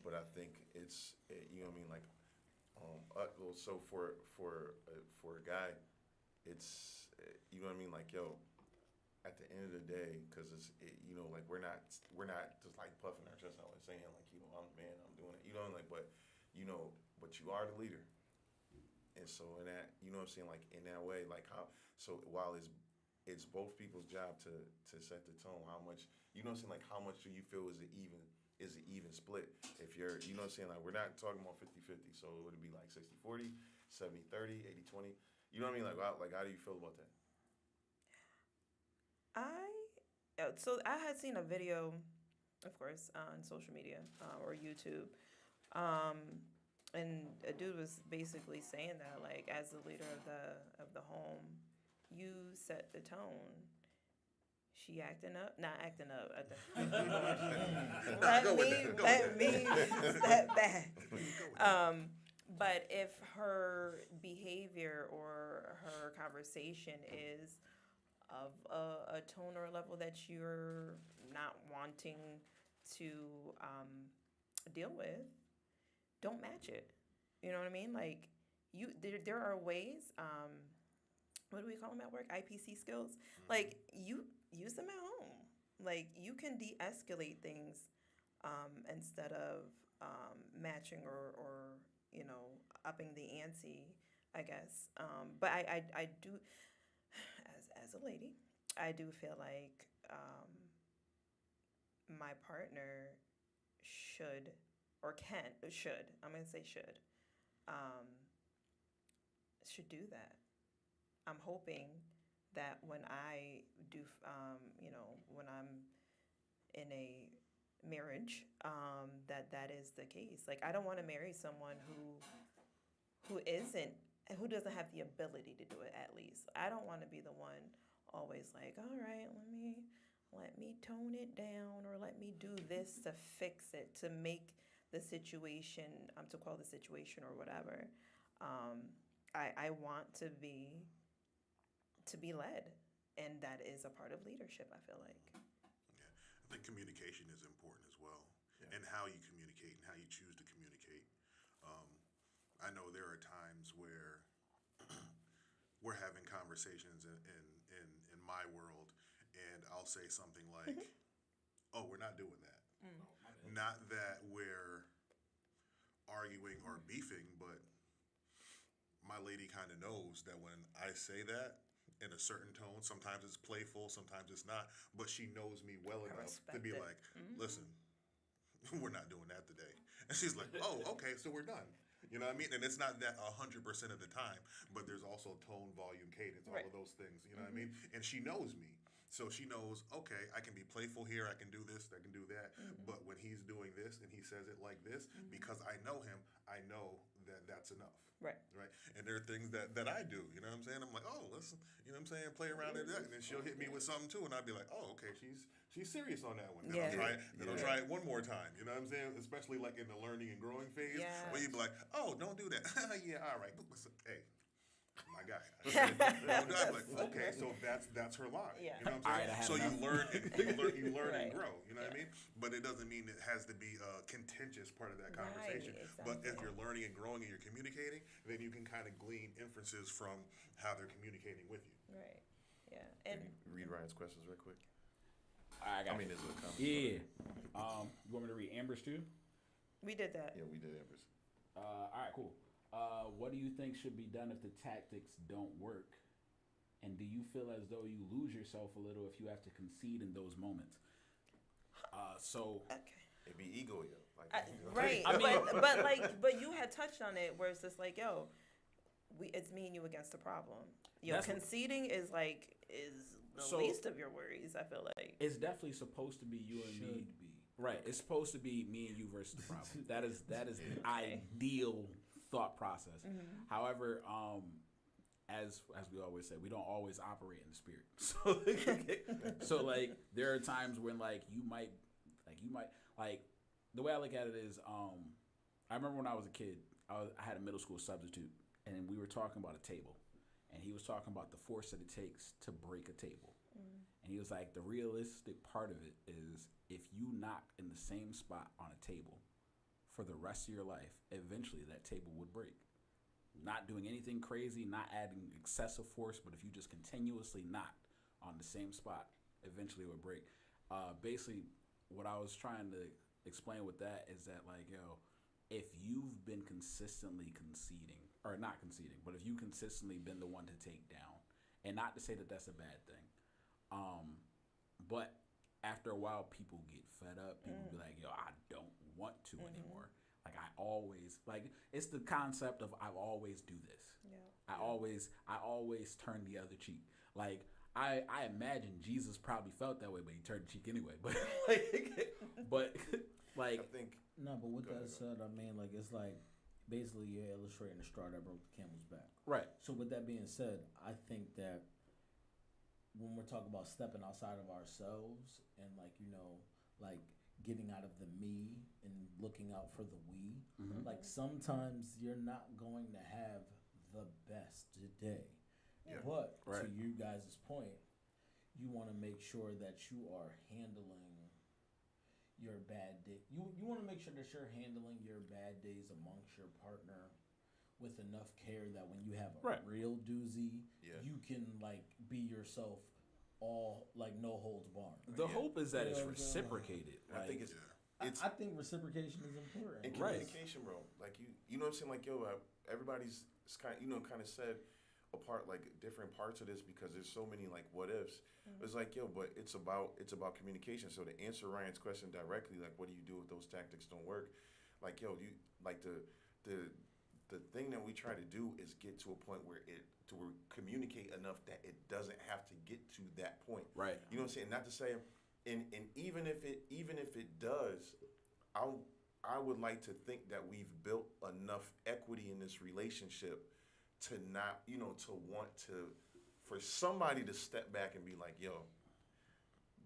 But I think it's so for a guy, it's like, yo, at the end of the day, because we're not just like puffing our chest out and saying like, I'm the man, I'm doing it, but you are the leader. And so in that, like in that way, like while it's both people's job to set the tone, how much, like how much do you feel is an even split? If you're, like we're not talking about 50-50, so it would be like 60-40, 70-30, 80-20. You know what I mean? Like how do you feel about that? So I had seen a video, of course, on social media or YouTube, and a dude was basically saying that, like, as the leader of the home, you set the tone. She not acting up. Let me step back. But if her behavior or her conversation is of a tone or a level that you're not wanting to deal with, don't match it. You know what I mean? Like, there are ways. What do we call them at work? IPC skills. Like, you use them at home. Like, you can de-escalate things instead of matching or upping the ante, I guess. But I do, as a lady, I do feel like my partner should I'm going to say should do that. I'm hoping that when I do, when I'm in a marriage, that is the case. Like, I don't want to marry someone who doesn't have the ability to do it, at least. I don't want to be the one always like, all right, let me tone it down, or let me do this to fix it, to make the situation, to quell the situation or whatever. I want to be led, and that is a part of leadership, I feel like. Yeah, I think communication is important as well, and how you communicate and how you choose to communicate. I know there are times where we're having conversations in my world, and I'll say something like, "Oh, we're not doing that." Not that we're arguing or beefing, but my lady kind of knows that when I say that in a certain tone, sometimes it's playful, sometimes it's not, but she knows me well enough to be like, listen, we're not doing that today. And she's like, oh, okay, so we're done. You know what I mean? And it's not that 100% of the time, but there's also tone, volume, cadence, all of those things. You know what I mean? And she knows me. So she knows, okay, I can be playful here, I can do this, I can do that. But when he's doing this and he says it like this, because I know him, and there are things that I do. You know what I'm saying? I'm like, oh, let's, you know what I'm saying, play around with that, and then she'll hit me with something too, and I'd be like, oh, okay, she's serious on that one. Then I'll Yeah. try it. Then I'll try it one more time. You know what I'm saying? Especially like in the learning and growing phase, where you'd be like, oh, don't do that. Yeah, all right. Hey, my guy. Don't do that. Like, okay, so that's her line. Yeah. You know what All I'm right, I saying? have So enough. you learn and Right. grow. You know what I mean? But it doesn't mean it has to be a contentious part of that conversation. But if exactly. you're learning and growing and you're communicating, then you can kind of glean inferences from how they're communicating with you. Right. Yeah. And Read Ryan's questions real quick. I got There's a comment. yeah. You want me to read Amber's too? we did that. Yeah, we did Amber's. All right, cool. What do you think should be done if the tactics don't work? And do you feel as though you lose yourself a little if you have to concede in those moments? So Okay. It'd be ego, yo. Like, Right. I mean- but you had touched on it where it's just like, yo, it's me and you against the problem. Yo, That's what- conceding is the So- least of your worries, I feel like. it's definitely supposed to be you and me. Should be. Right. It's supposed to be me and you versus the problem. That is the ideal thought process. However, as we always say, we don't always operate in the spirit. So like there are times when like you might the way I look at it is I remember when I was a kid, I had a middle school substitute, and we were talking about a table, and he was talking about the force that it takes to break a table. And he was like, the realistic part of it is if you knock in the same spot on a table for the rest of your life, eventually that table would break. Not doing anything crazy, not adding excessive force, but if you just continuously knock on the same spot, eventually it would break. Basically, what I was trying to explain with that is that, like, yo, if you've been consistently conceding, or not conceding, but if you consistently been the one to take down, and not to say that that's a bad thing, but after a while, people get fed up. People be like, yo, I don't want to anymore. Like, I always, like, it's the concept of I always do this. Yeah. I always turn the other cheek. Like, I imagine Jesus probably felt that way, but he turned the cheek anyway. But like, I think No, but with Go that ahead, said, I mean, like, it's like basically you're illustrating the straw that broke the camel's back. right. So with that being said, I think that when we're talking about stepping outside of ourselves and like, you know, like getting out of the me and looking out for the we, like sometimes you're not going to have the best day. Yeah. But to Right. you guys' point, you want to make sure that you are handling your bad day. You want to make sure that you're handling your bad days amongst your partner with enough care that when you have a Right. real doozy, Yeah. you can like be yourself, all like no holds barred. The hope is that it's Yeah, reciprocated. I think Like, it's I think reciprocation is important. in Right. communication, bro. Like you know what I'm saying? Like, yo, everybody's kind of said apart like different parts of this because there's so many like what ifs. It's like, yo, but it's about communication. So to answer Ryan's question directly, like, what do you do if those tactics don't work? Like, yo, you like the thing that we try to do is get to a point where we communicate enough that it doesn't have to get to that point. right. You know what I'm saying? Not to say, and even if it does, I would like to think that we've built enough equity in this relationship to not, to want to, for somebody to step back and be like, yo,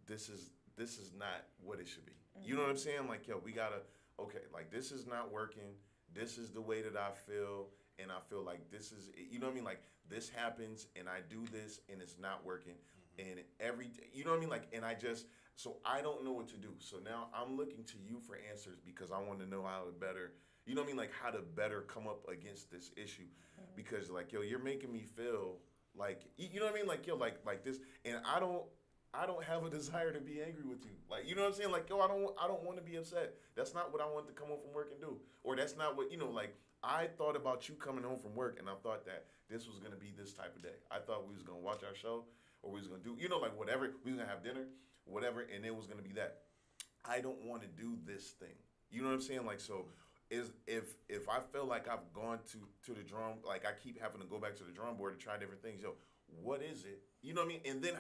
this is not what it should be. You know what I'm saying? Like, yo, we gotta, okay, like this is not working. This is the way that I feel, and I feel like this is, you know what I mean? Like this happens, and I do this, and it's not working, and you know what I mean? Like, and so I don't know what to do. So now I'm looking to you for answers because I want to know how to better, you know what I mean? Like how to better come up against this issue, because like, yo, you're making me feel like, you know what I mean? Like, yo, like this, and I don't have a desire to be angry with you. Like, you know what I'm saying? Like, yo, I don't want to be upset. That's not what I want to come home from work and do. Or that's not what, like, I thought about you coming home from work and I thought that this was going to be this type of day. I thought we was going to watch our show or we was going to do, like whatever. We was going to have dinner, whatever, and it was going to be that. I don't want to do this thing. You know what I'm saying? Like, so if I feel like I've gone to the drum, like I keep having to go back to the drum board to try different things, yo, what is it? You know what I mean? And then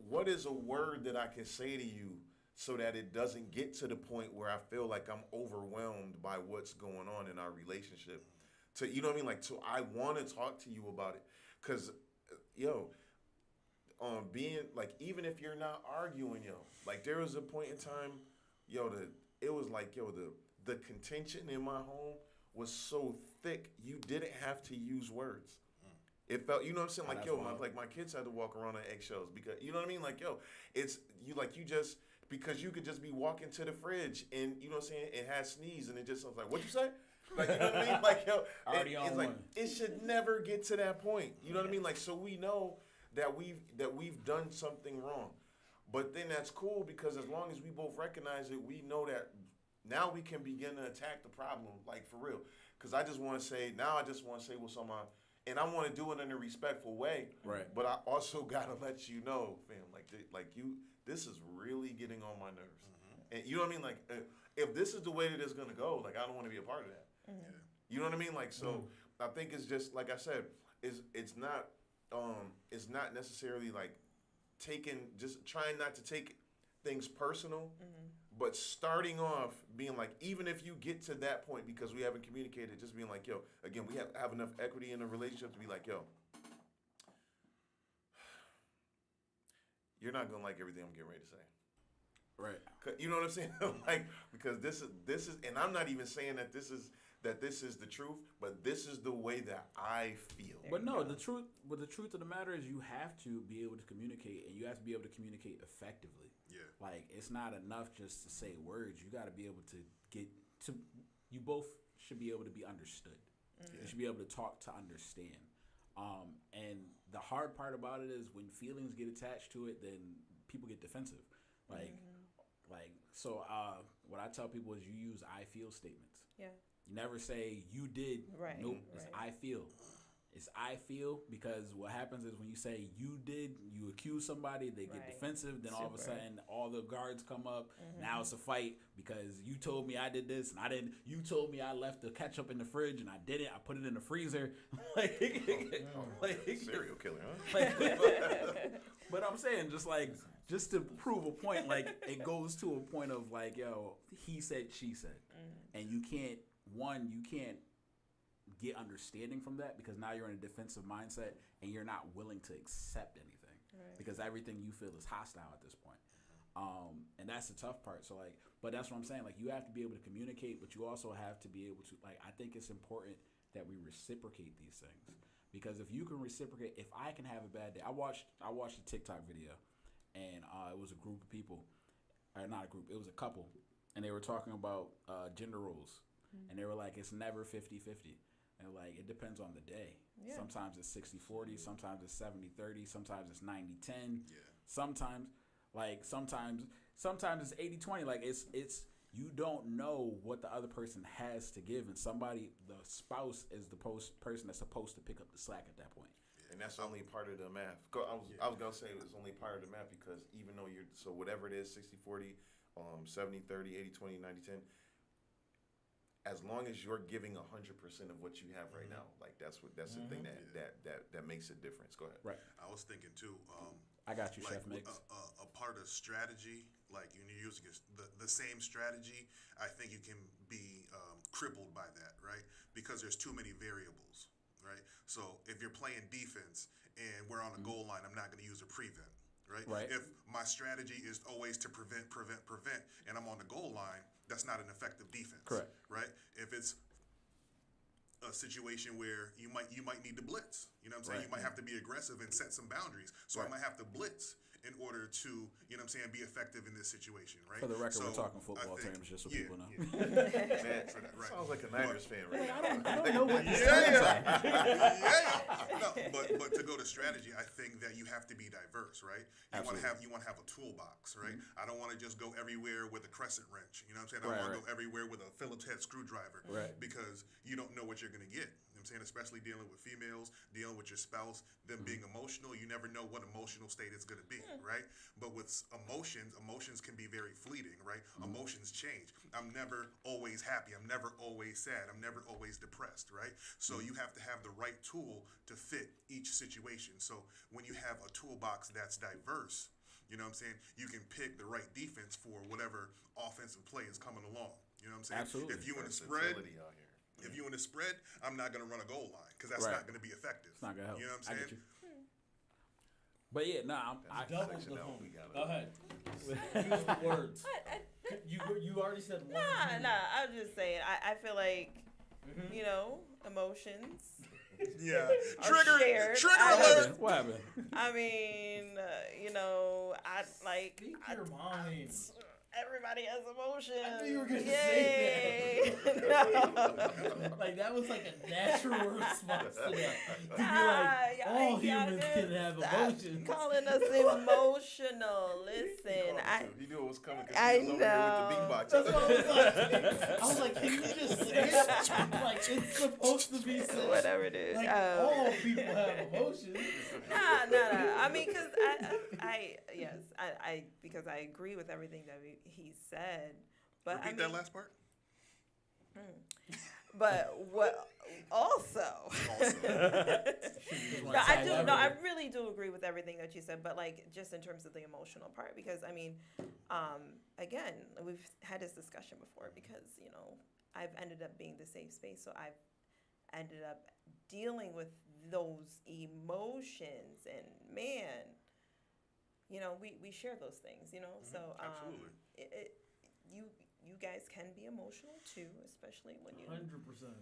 what is a word that I can say to you so that it doesn't get to the point where I feel like I'm overwhelmed by what's going on in our relationship to, you know what I mean? Like, to, I want to talk to you about it. Because, yo, being, like, even if you're not arguing, yo, like, there was a point in time, yo, it was like, yo, the contention in my home was so thick, you didn't have to use words. It felt, you know what I'm saying? Like, yo, my kids had to walk around on eggshells because, you know what I mean? Like, yo, it's, you just, because you could just be walking to the fridge and, you know what I'm saying, it had sneeze and it just was like, what'd you say? Like, you know what I mean? Like, yo, it's like, it should never get to that point. You know what I mean? Like, so we know that we've done something wrong. But then that's cool because as long as we both recognize it, we know that now we can begin to attack the problem, like, for real. Because I just want to say what's on my, and I want to do it in a respectful way. Right. But I also got to let you know, fam, this is really getting on my nerves. And you know what I mean? Like, if this is the way that it's going to go, like, I don't want to be a part of that. You know what I mean? Like, so I think it's just, like I said, it's not necessarily like just trying not to take things personal, but starting off being like, even if you get to that point because we haven't communicated, just being like, yo, again, we have enough equity in a relationship to be like, yo, you're not gonna like everything I'm getting ready to say. Right. You know what I'm saying? Like, because this is, and I'm not even saying that this is the truth, but this is the way that I feel. But no, the truth of the matter is you have to be able to communicate, and you have to be able to communicate effectively. Yeah. Like, it's not enough just to say words. You got to be able to you both should be able to be understood. You should be able to talk to understand. And the hard part about it is when feelings get attached to it, then people get defensive. So what I tell people is you use I feel statements. Yeah. You never say you did. Right. Nope. It's Right. I feel. It's I feel because what happens is when you say you did, you accuse somebody, they get Right. defensive. Then all of a Super. sudden, all the guards come up. Now it's a fight because you told me I did this and I didn't. You told me I left the ketchup in the fridge and I didn't. I put it in the freezer. like Serial killer, huh? But I'm saying just to prove a point, like it goes to a point of like, yo, he said, she said, and you can't get understanding from that because now you're in a defensive mindset and you're not willing to accept anything because everything you feel is hostile at this point. And that's the tough part. So like, but that's what I'm saying. Like you have to be able to communicate, but you also have to be able to like, I think it's important that we reciprocate these things because if you can reciprocate, if I can have a bad day, I watched a TikTok video and it was a group of people, or not a group, it was a couple and they were talking about gender roles and they were like, it's never 50-50. And like, it depends on the day. Yeah. Sometimes it's 60-40, sometimes it's 70-30, sometimes it's 90-10. Yeah. Sometimes it's 80-20. Like it's you don't know what the other person has to give, and the spouse is the person that's supposed to pick up the slack at that point. And that's only part of the math. I was gonna say it was only part of the math because even though so whatever it is, 60-40, 70-30, 80-20, 90-10, as long as you're giving 100% of what you have right now, like that's the thing that makes a difference. Go ahead. Right. I was thinking too. I got you, like Chef Mix. A part of strategy, like when you're using the same strategy, I think you can be crippled by that, right? Because there's too many variables, right? So if you're playing defense and we're on a goal line, I'm not going to use a prevent. Right? If my strategy is always to prevent, and I'm on the goal line, that's not an effective defense. Correct. Right? If it's a situation where you might need to blitz, you know what I'm saying? Right. You might have to be aggressive and set some boundaries. So I might have to blitz in order to, you know what I'm saying, be effective in this situation, right? For the record, we're So talking football I think- terms, just so yeah, people know. Man, right. sounds like a Niners fan right now. I don't know what this No, but to go to strategy, I think that you have to be diverse, right? You want to have a toolbox, right? I don't want to just go everywhere with a crescent wrench. You know what I'm saying? I want to go everywhere with a Phillips head screwdriver, because you don't know what you're going to get. You know what I'm saying? Especially dealing with females, dealing with your spouse, them being emotional. You never know what emotional state it's going to be, right? But with emotions can be very fleeting, right? Emotions change. I'm never always happy. I'm never always sad. I'm never always depressed, right? So you have to have the right tool to fit each situation. So when you have a toolbox that's diverse, you know what I'm saying, you can pick the right defense for whatever offensive play is coming along. You know what I'm saying? Absolutely. If you in a spread, Versatility out here. If you in a spread, I'm not going to run a goal line because that's Right. not going to be effective. It's not gonna help. You know what I I'm get saying? you. But yeah, I Double Section the L, homie. we gotta- Go ahead. Use the words. You already said one. Nah. I'm just saying. I feel like, Mm-hmm. you know, emotions. Yeah. Are shared. Trigger I- alert. what happened? I mean, you know, I like. Speak I- your mind. Everybody has emotions. I knew you were gonna Yay. say No. Like that was like a natural response to that. To be Nah, like, y'all- all y'all humans good. can have Stop emotions. calling us emotional. Listen, He knew it was coming because I he was over here with the know. beatbox. That's what I was like. I was like, can you just say it? Like it's supposed to be said. whatever it is. Like all people have emotions. Nah. I mean, because I because I agree with everything that he said. But Repeat that last part. But what also? Also. No, I do. No, I really do agree with everything that you said. But like, just in terms of the emotional part, because I mean, again, we've had this discussion before. Because you know, I've ended up being the safe space, so I've ended up dealing with those emotions, and man, you know, we share those things. You know, so Absolutely. you guys can be emotional too, especially when you 100%.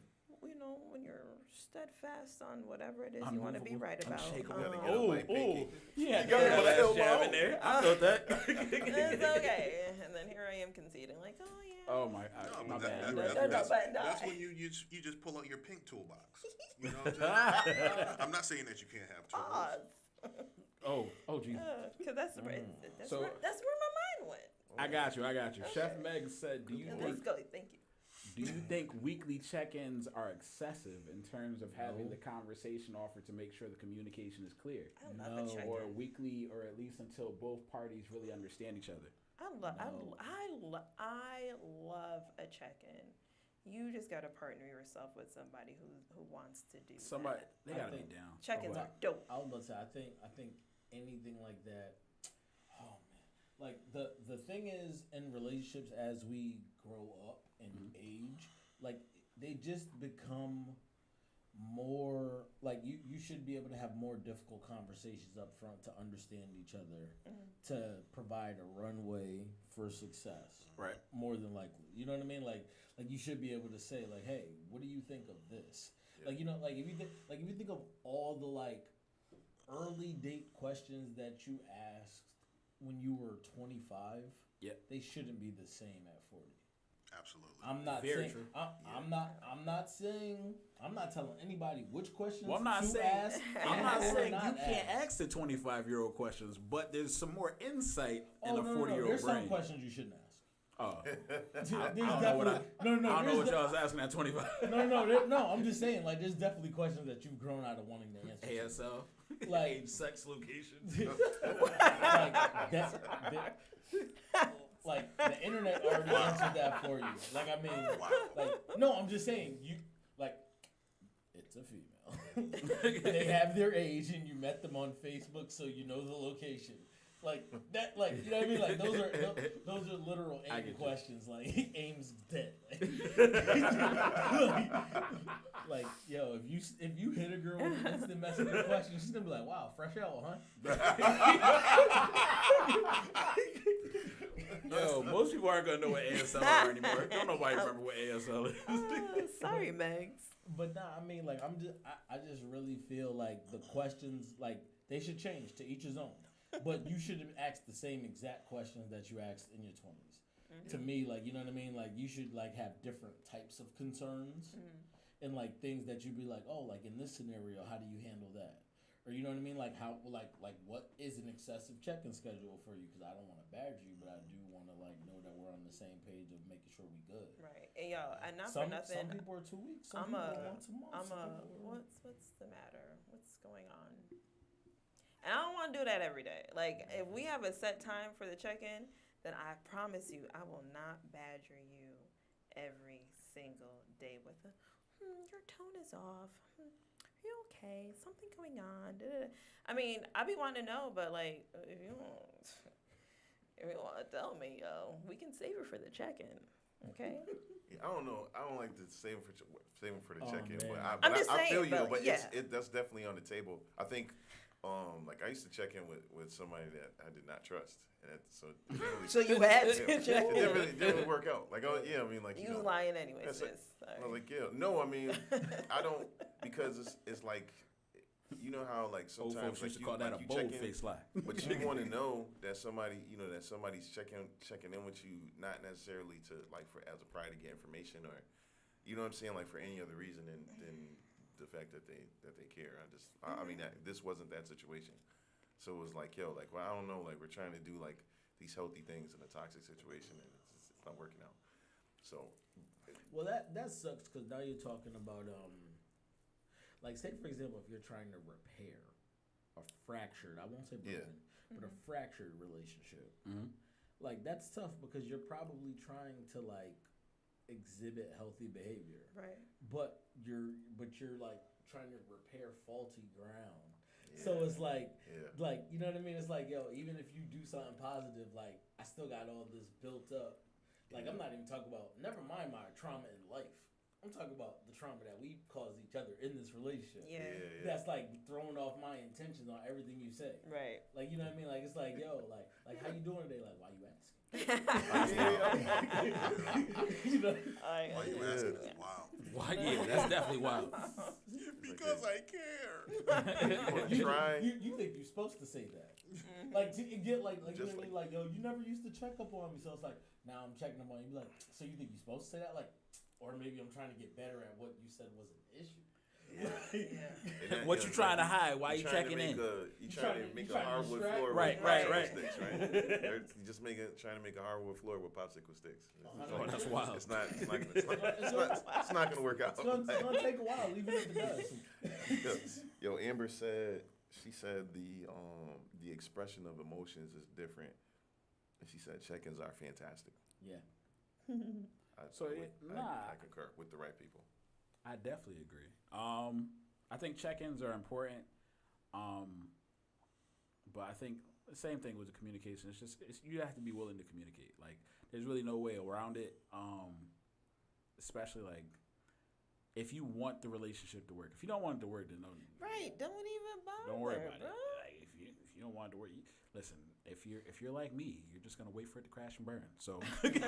you know, when you're steadfast on whatever it is you want to be right about. Unshakable. gotta get Oh, like oh, Pinky. yeah, got me with that elbow. jab in there. I felt that. It's okay. And then here I am conceding, like, oh yeah. Oh my, No, my but bad. that- You right, that- you right. that's, but no. that's when you just pull out your pink toolbox. You know what I'm saying? I'm not saying that you can't have tools. Pause. Oh, Jesus. Because that's, So- that's where my mind went. I got you. Chef Meg said, do you And think let's go. Thank you. Do you think weekly check-ins are excessive in terms of having the conversation offered to make sure the communication is clear? I love a check-in. Or weekly, or at least until both parties really understand each other? I love a check-in. You just got to partner yourself with somebody who wants to do Somebody, that. they gotta be down. Check-ins Oh, are dope. I was about to say, I think anything like that. Oh man, like the thing is in relationships as we grow up and age, like they just become more like you should be able to have more difficult conversations up front to understand each other, to provide a runway for success. Right. More than likely, you know what I mean? Like you should be able to say like, hey, what do you think of this? Like, you know, like if you think of all the like early date questions that you asked when you were 25, Yep. they shouldn't be the same at 40. Absolutely. I'm not Very saying true. I'm not telling anybody which questions Well, I'm not to saying ask. I'm not or saying not you can't ask the 25-year-old questions, but there's some more insight in a 40-year-old There's brain. some questions you shouldn't ask. Oh, There's I don't know what definitely I don't know what there's y'all was asking at 25. no. I'm just saying, like, there's definitely questions that you've grown out of wanting to answer. ASL, Like- age, sex, location. like like the internet already answered that for you. Like, I mean, like, no, I'm just saying, you like, it's a female. They have their age, and you met them on Facebook, so you know the location. Like that, like, you know what I mean? Like those are literal I AIM get you. questions. Like AIM's dead. Like, yo, if you hit a girl with an instant messenger question, she's gonna be like, wow, fresh out, huh? Yo, most people aren't gonna know what ASL are anymore. Don't nobody remember what ASL is. Sorry, Megs. But nah, I mean, like, I just really feel like the questions, like, they should change to each his own. But you should ask the same exact questions that you asked in your 20s. To me, like, you know what I mean? Like, you should, like, have different types of concerns. And, like, things that you'd be like, oh, like, in this scenario, how do you handle that? Or, you know what I mean? Like, how, like what is an excessive check-in schedule for you? Because I don't want to badger you, but I do want to, like, know that we're on the same page of making sure we good. Right. And yo, and not Some for nothing. people are 2 weeks. Some people are once a month. What's the matter? What's going on? And I don't want to do that every day. Like, if we have a set time for the check-in, then I promise you, I will not badger you every single day with a, your tone is off. Are you okay? Something going on? Da-da-da. I mean, I be wanting to know, but like, if you want to tell me, yo, we can save it for the check-in. Okay. Yeah, I don't know. I don't like to save for the Oh, check-in, but man. I'm just I feel saying, you. but But yeah. that's definitely on the table. I think, like I used to check in with somebody that I did not trust, and so it didn't really, So you had yeah, to check it in. didn't really work out. Like, oh yeah, I mean, like You you was know, lying anyways, that's it. sis. I was Sorry. like, yeah, no, I mean, I don't because it's like, you know how like Old sometimes folks like used to you call that like a you check bold in, face lie. but you want to know that somebody's checking in with you, not necessarily to like for as a pride to get information or, you know what I'm saying, like for any other reason than the fact that they care. I mean this wasn't that situation, so it was like, yo, like, well, I don't know, like we're trying to do like these healthy things in a toxic situation and it's not working out. So Well, that sucks because now you're talking about like say for example, if you're trying to repair a fractured, I won't say broken, but a fractured relationship, like that's tough because you're probably trying to like exhibit healthy behavior, Right. but you're like trying to repair faulty ground. So it's like, you know what I mean? It's like, yo, even if you do something positive, like I still got all this built up. Like I'm not even talking about, never mind my trauma in life. I'm talking about the trauma that we caused each other in this relationship. Yeah. That's like throwing off my intentions on everything you say. Right. Like, you know what I mean? Like, it's like, yo, like how you doing today? Like, why you asking? You know? Why you asking is wild. Why? Yeah, that's definitely wild. Because I care. you want to try. You think you're supposed to say that? Like to get like you know Just what I mean? Like, yo, you never used to check up on me, so it's like now I'm checking up on you. Be like, so you think you're supposed to say that? Like, or maybe I'm trying to get better at what you said was an issue. Yeah. What you trying to hide? Why you checking in? You trying to make a hardwood distract floor me. Right, with right, popsicle right. sticks, right? You just trying to make a hardwood floor with popsicle sticks. Oh, that's wild. It's not gonna work out. It's gonna take a while, even if it does. Yo, Amber said she said the expression of emotions is different, and she said check-ins are fantastic. Yeah. I concur with the right people. I definitely agree. I think check-ins are important, but I think the same thing with the communication. You have to be willing to communicate. Like, there's really no way around it. Especially like if you want the relationship to work. If you don't want it to work, then Right. Don't even bother. don't worry about bro. it. Like if you don't want it to work, listen. If you're like me, you're just gonna wait for it to crash and burn. So I think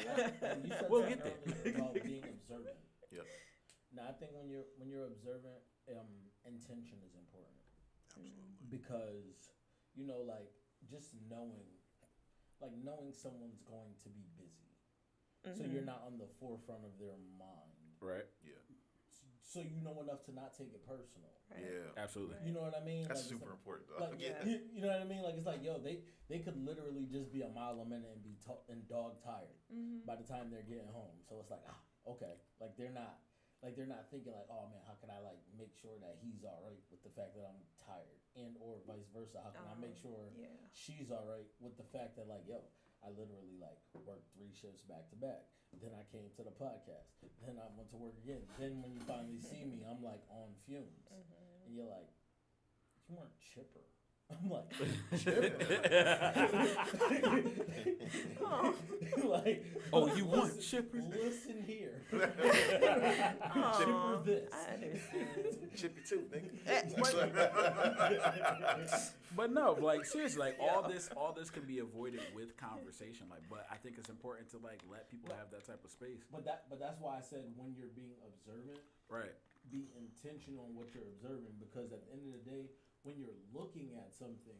Yeah. you said We'll something get there. earlier about being observant. Yep. Now I think when you're observant, intention is important. Absolutely. Because you know, like just knowing someone's going to be busy, so you're not on the forefront of their mind. right, Yeah. So you know enough to not take it personal. Right. Yeah. absolutely. You know what I mean? That's Like, it's super like- important, though. Like, Yeah. you know what I mean? Like it's like, yo, they could literally just be a mile a minute and be dog tired by the time they're getting home. So it's like, okay, like they're not thinking like, oh man, how can I like make sure that he's all right with the fact that I'm tired, and or vice versa. How can I make sure Yeah. she's all right with the fact that like, yo, I literally like worked 3 shifts back to back. Then I came to the podcast. Then I went to work again. Then when you finally see me, I'm like on fumes, and you're like, you weren't chipper. I'm like, like, Oh, you want chippers? Listen here. Aw, Chipper this. I understand. Chippy too, nigga. But no, like seriously, like all this can be avoided with conversation. Like, but I think it's important to like let people have that type of space. But that's why I said when you're being observant, Right. be intentional on what you're observing, because at the end of the day, when you're looking at something,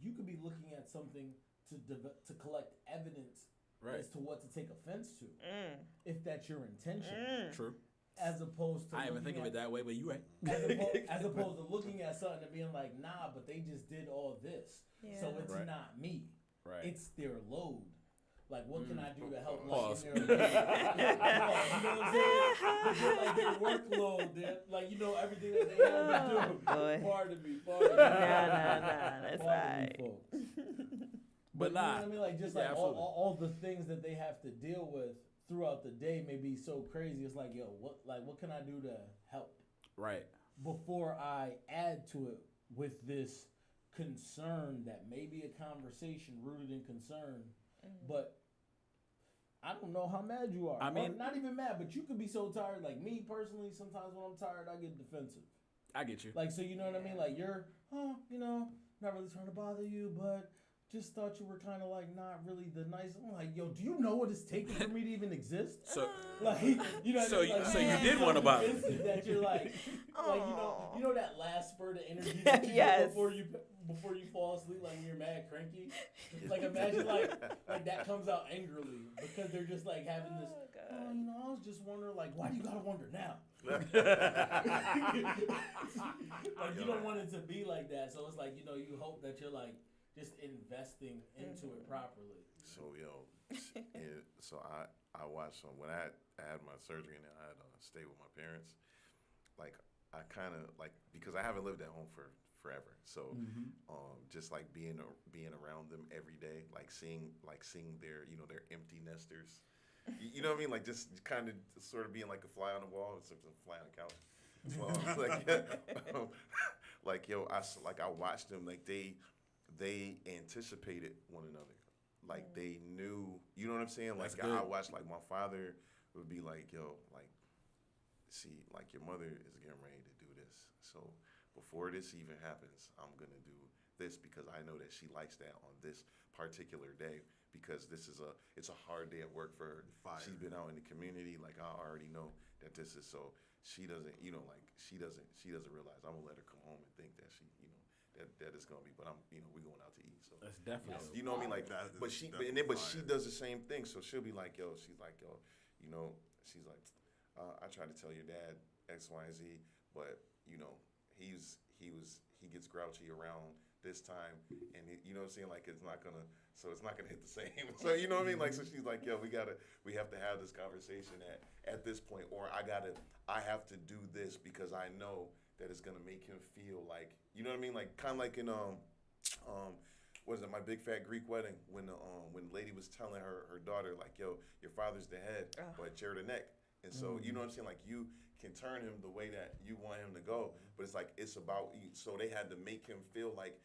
you could be looking at something to collect evidence Right. as to what to take offense to, if that's your intention, True. as opposed to I didn't even think of it that way, but you right. as opposed to looking at something and being like, nah, but they just did all this, so Yeah. it's Right. not me. Right. It's their load. Like, what can I do to help Pause. lighten their load? You know what I'm saying? Like their workload, like, you know, everything that they have to do. Boy. Pardon me. Nah, that's Pardon right. me, folks. But you know nah. what I mean? Like, just Yeah, like absolutely. all the things that they have to deal with throughout the day may be so crazy. It's like, yo, what can I do to help? Right. Before I add to it with this concern that maybe a conversation rooted in concern but I don't know how mad you are. I mean- Or not even mad, but you could be so tired. Like me personally, sometimes when I'm tired, I get defensive. I get you. Like, so you know what I mean? Like you're, not really trying to bother you, but just thought you were kind of like not really the nice. I'm like, yo, do you know what it's taking for me to even exist? So Like, you know, So what I mean? you- Like, so you I'm did so wanna bother. defensive that you're like Aw. you know that last spurt of energy that you Yes. get before you fall asleep, like when you're mad cranky. Like imagine like that comes out angrily because they're just like having this. Oh, God. I was just wondering, like, why do you gotta wonder now? Like you don't want it to be like that, so it's like you hope that you're like just investing into it properly. So so I watched when I had my surgery and I had stayed with my parents. Like I kind of like because I haven't lived at home for forever. So just like being around them every day, like seeing their their empty nesters. You know what I mean? Like just kind of sort of being like a fly on the wall, except a fly on the couch. Well, I watched them like they anticipated one another. Like they knew, you know what I'm saying? That's Like good. I watched like my father would be like, yo, like see, like your mother is getting ready to do this. So before this even happens, I'm gonna do this because I know that she likes that on this particular day because it's a hard day at work for her. Fire. She's been out in the community. Like I already know that this is so she doesn't realize I'm gonna let her come home and think that she that it's gonna be. But we're going out to eat. So That's definitely. you know what I mean? Like, That but is she definitely does the same thing. So she'll be like, yo, she's like, I tried to tell your dad X, Y, and Z, but he gets grouchy around this time, and you know what I'm saying? Like, it's not gonna hit the same. So you know what I mean? Like, so she's like, yo, we have to have this conversation at this point, or I have to do this because I know that it's gonna make him feel like, you know what I mean? Like, kind of like in what is it, My Big Fat Greek Wedding, when the lady was telling her daughter, like, yo, your father's the head, but you're the neck. And so, you know what I'm saying? Like, you can turn him the way that you want him to go, but it's like, it's about you. So they had to make him feel like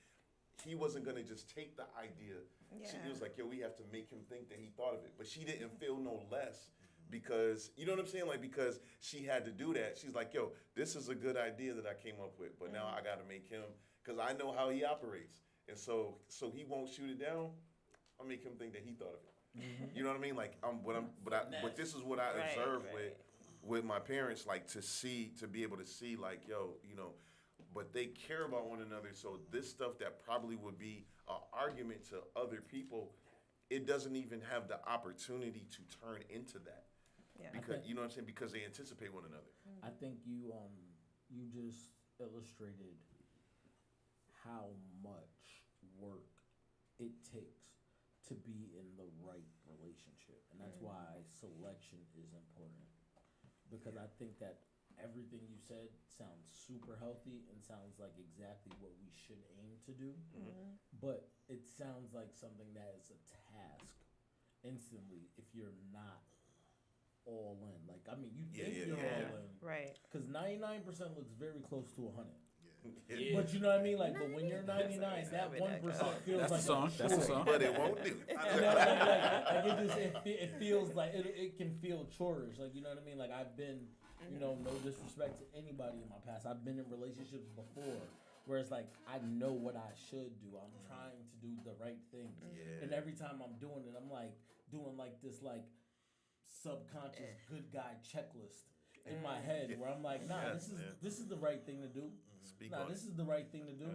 he wasn't going to just take the idea. She was like, yo, we have to make him think that he thought of it. But she didn't feel no less because, you know what I'm saying? Like, because she had to do that. She's like, yo, this is a good idea that I came up with, but now I got to make him, because I know how he operates. And so he won't shoot it down. I'll make him think that he thought of it. You know what I mean? Like but this is what I observed with my parents, like to be able to see, like, yo, but they care about one another. So this stuff that probably would be an argument to other people, it doesn't even have the opportunity to turn into that. Yeah. Because you know what I'm saying? Because they anticipate one another. I think you just illustrated how much work it takes to be in the right relationship, and that's why selection is important, because I think that everything you said sounds super healthy and sounds like exactly what we should aim to do, but it sounds like something that is a task instantly if you're not all in. Like, I mean, you think you're all in, Right. because 99% looks very close to 100. Yeah. But you know what I mean? Like, but when you're 99, that 1% feels That's like the song. That's the song. But it won't do. You know, like it feels like it can feel chorish. Like, you know what I mean? Like, I've been, no disrespect to anybody in my past, I've been in relationships before where it's like I know what I should do. I'm trying to do the right things, and every time I'm doing it, I'm like doing like this like subconscious good guy checklist in my head where I'm like, nah, this is the right thing to do. This is the right thing to do.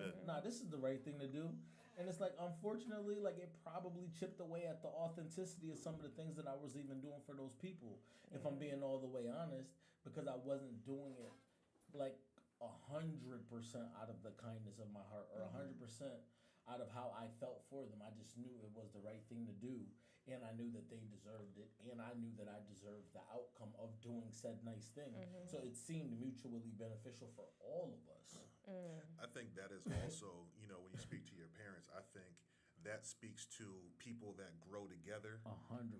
This is the right thing to do. And it's like, unfortunately, like it probably chipped away at the authenticity of some of the things that I was even doing for those people, if I'm being all the way honest, because I wasn't doing it like 100% out of the kindness of my heart or 100% out of how I felt for them. I just knew it was the right thing to do, and I knew that they deserved it, and I knew that I deserved the outcome of doing said nice thing. So it seemed mutually beneficial for all of us. I think that is also, when you speak to your parents, I think that speaks to people that grow together 100%.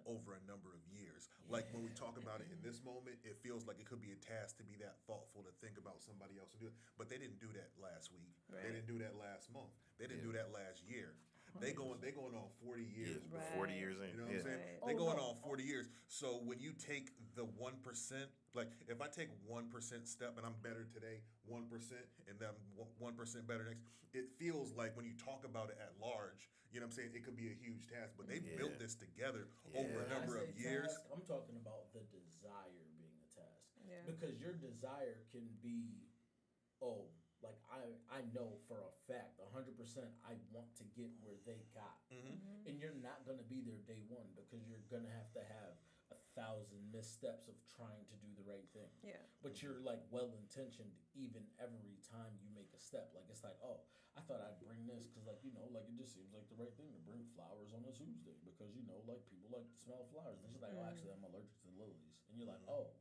over a number of years. Like when we talk about it in this moment, it feels like it could be a task to be that thoughtful to think about somebody else and do it. But they didn't do that last week. Right. They didn't do that last month. They didn't do that last year. They going on 40 years. Yeah, bro. Right. 40 years in. You know what yeah. I'm saying? Right. They Oh, going no. on 40 years. So when you take the 1%, like if I take 1% step and I'm better today, 1%, and then 1% better next, it feels like when you talk about it at large, you know what I'm saying? It could be a huge task, but they Yeah. built this together over Yeah. a When I number say of years. task, I'm talking about the desire being a task. Yeah. Because your desire can be, oh, like I know for a fact, 100%, I want to get where they got. And you're not going to be there day one because you're going to have 1,000 missteps of trying to do the right thing. Yeah. But you're like well intentioned even every time you make a step. Like it's like, oh, I thought I'd bring this because like like it just seems like the right thing to bring flowers on a Tuesday because like people like to smell flowers. And she's like, oh, actually I'm allergic to lilies, and you're like, oh.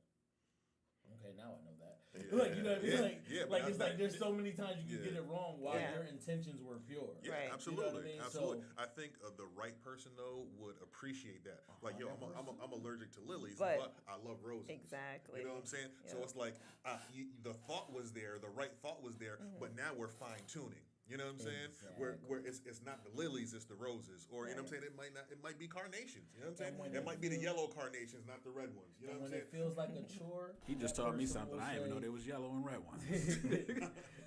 Okay, now I know that. Like you know what I mean? Like it's like there's so many times you can get it wrong while Yeah. your intentions were pure. Yeah, Right. absolutely, You know what I mean? absolutely. So- I think the right person though would appreciate that. Like, yo, I'm allergic to lilies, But- but I love roses. Exactly. You know what I'm saying? So Yeah. it's like the thought was there, the right thought was there, but now we're fine tuning. You know what I'm saying? Where it's not the lilies, it's the roses, or you know what I'm saying? It might be carnations. You know what I'm And when saying? It it might be the feels- yellow carnations, not the red ones. You know And what I'm when saying? it feels like a chore, He just that taught me person something. will I didn't even know say- there was yellow and red ones.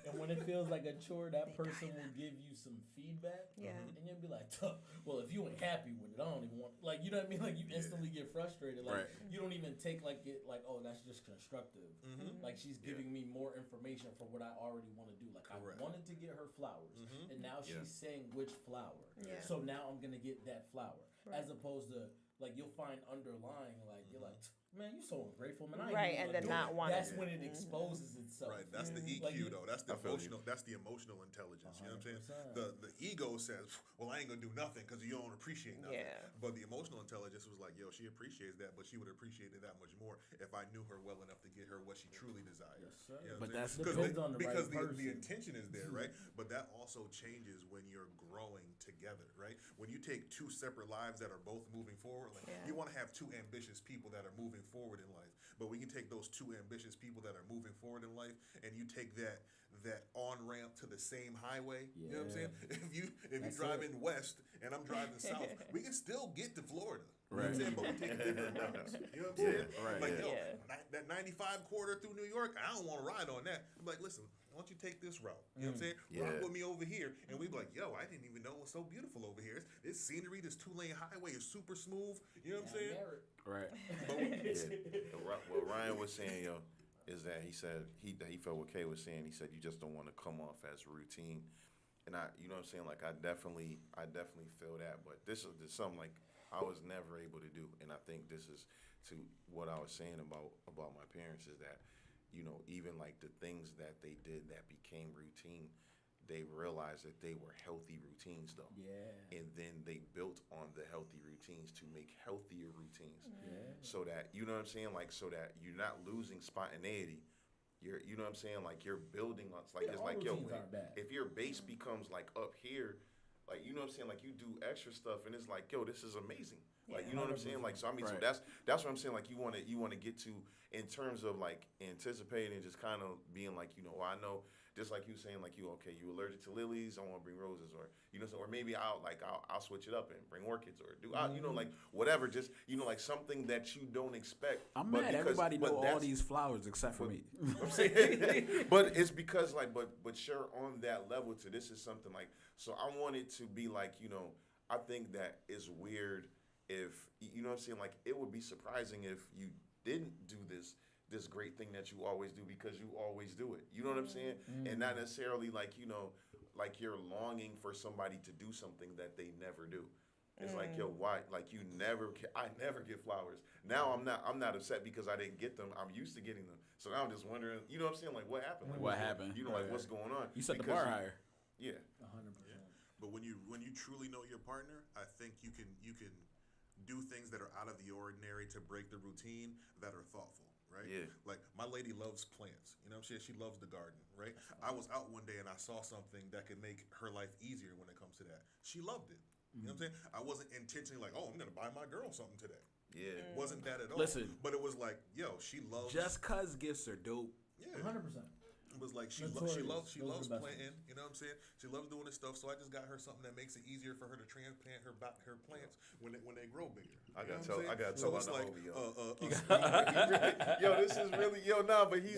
And when it feels like a chore, that person will give you some feedback. Yeah. And you'll be like, "Tuh, well, if you ain't happy with it, I don't even want, like, you know what I mean? Like, you instantly get frustrated. Like, Right. you don't even take, like, it, like, oh, that's just constructive. Like, she's giving me more information for what I already want to do. Like, Correct. I wanted to get her flowers, and now she's Yeah. saying which flower. Yeah. So now I'm going to get that flower. Right. As opposed to, like, you'll find underlying, like, you're like, man, you so ungrateful, man. I ain't Right, even and gonna then do not it." wanting That's it. when it exposes itself. Right, that's the EQ Like you- though. That's the I feel you. emotional. That's the emotional intelligence. You know what I'm saying? 100%. The ego says, "Well, I ain't gonna do nothing because you don't appreciate nothing." Yeah. But the emotional intelligence was like, "Yo, she appreciates that, but she would appreciate it that much more if I knew her well enough to get her what she truly desires." Yes, sir. You know what But I'm that's- saying? 'Cause Depends the- on the right because the person. intention is there, right? But that also changes when you're growing together, right? When you take two separate lives that are both moving forward, like Yeah. you want to have two ambitious people that are moving forward in life, but we can take those two ambitious people that are moving forward in life, and you take that on ramp to the same highway. You know what I'm saying? If you That's driving west and I'm driving south, we can still get to Florida. You know what I'm Right. saying? But we take different routes. You know what I'm saying? right, Like, yeah. yo, Yeah. that 95 corridor through New York, I don't want to ride on that. I'm like, listen, why don't you take this route? You know what I'm saying? Yeah. Rock with me over here. And we be like, yo, I didn't even know it was so beautiful over here. This scenery, this 2-lane highway is super smooth. You know what I'm saying? Merit. Right. But we- Yeah. What Ryan was saying, yo, is that he said he felt what Kay was saying. He said you just don't want to come off as routine, and you know what I'm saying. Like I definitely feel that. But this is something like I was never able to do, and I think this is to what I was saying about my parents is that, you know, even like the things that they did that became routine, they realized that they were healthy routines though. Yeah. And then they built on the healthy routines to make healthier routines. Yeah. So that, you know what I'm saying? Like, so that you're not losing spontaneity. You know what I'm saying? Like, you're building on, it's like, Yeah, it's all like, yo, routines aren't bad. if your base becomes like up here, like, you know what I'm saying? Like, you do extra stuff and it's like, yo, this is amazing. Like, you know what I'm saying? Like, so I mean, so Right. that's what I'm saying. Like, you want to get to in terms of like anticipating and just kind of being like, you know, I know, just like you saying, like, you allergic to lilies, I want to bring roses, or you know, so, or maybe I'll switch it up and bring orchids, or do you know, like whatever, just you know, like something that you don't expect. I'm but mad. because- Everybody but know all that's- these flowers except for me. I'm saying, but it's because like, but you're on that level to this is something like, so I want it to be like, you know, I think that is weird if, you know what I'm saying, like it would be surprising if you didn't do this great thing that you always do because you always do it. You know what I'm saying? And not necessarily like, you know, like you're longing for somebody to do something that they never do. It's like, yo, why? Like I never get flowers. Now I'm not upset because I didn't get them. I'm used to getting them. So now I'm just wondering, you know what I'm saying? Like what happened? Like, What happened? You know, like Right. what's going on? You set the Because bar you- higher. Yeah. 100%. But when you truly know your partner, I think you can do things that are out of the ordinary to break the routine that are thoughtful, right? Yeah. Like my lady loves plants. You know what I'm saying? She loves the garden, right? I was out one day and I saw something that could make her life easier when it comes to that. She loved it. You know what I'm saying? I wasn't intentionally like, oh, I'm gonna buy my girl something today. Yeah. It wasn't that at all. Listen. But it was like, yo, she loves Just cause gifts are dope. yeah. 100%. was like she Notorious. loves Those are the best planting. ones. You know what I'm saying? She loves doing this stuff. So I just got her something that makes it easier for her to transplant her plants when they grow bigger. I You know gotta what I'm tell saying? about So it's the like homie, yo. This is really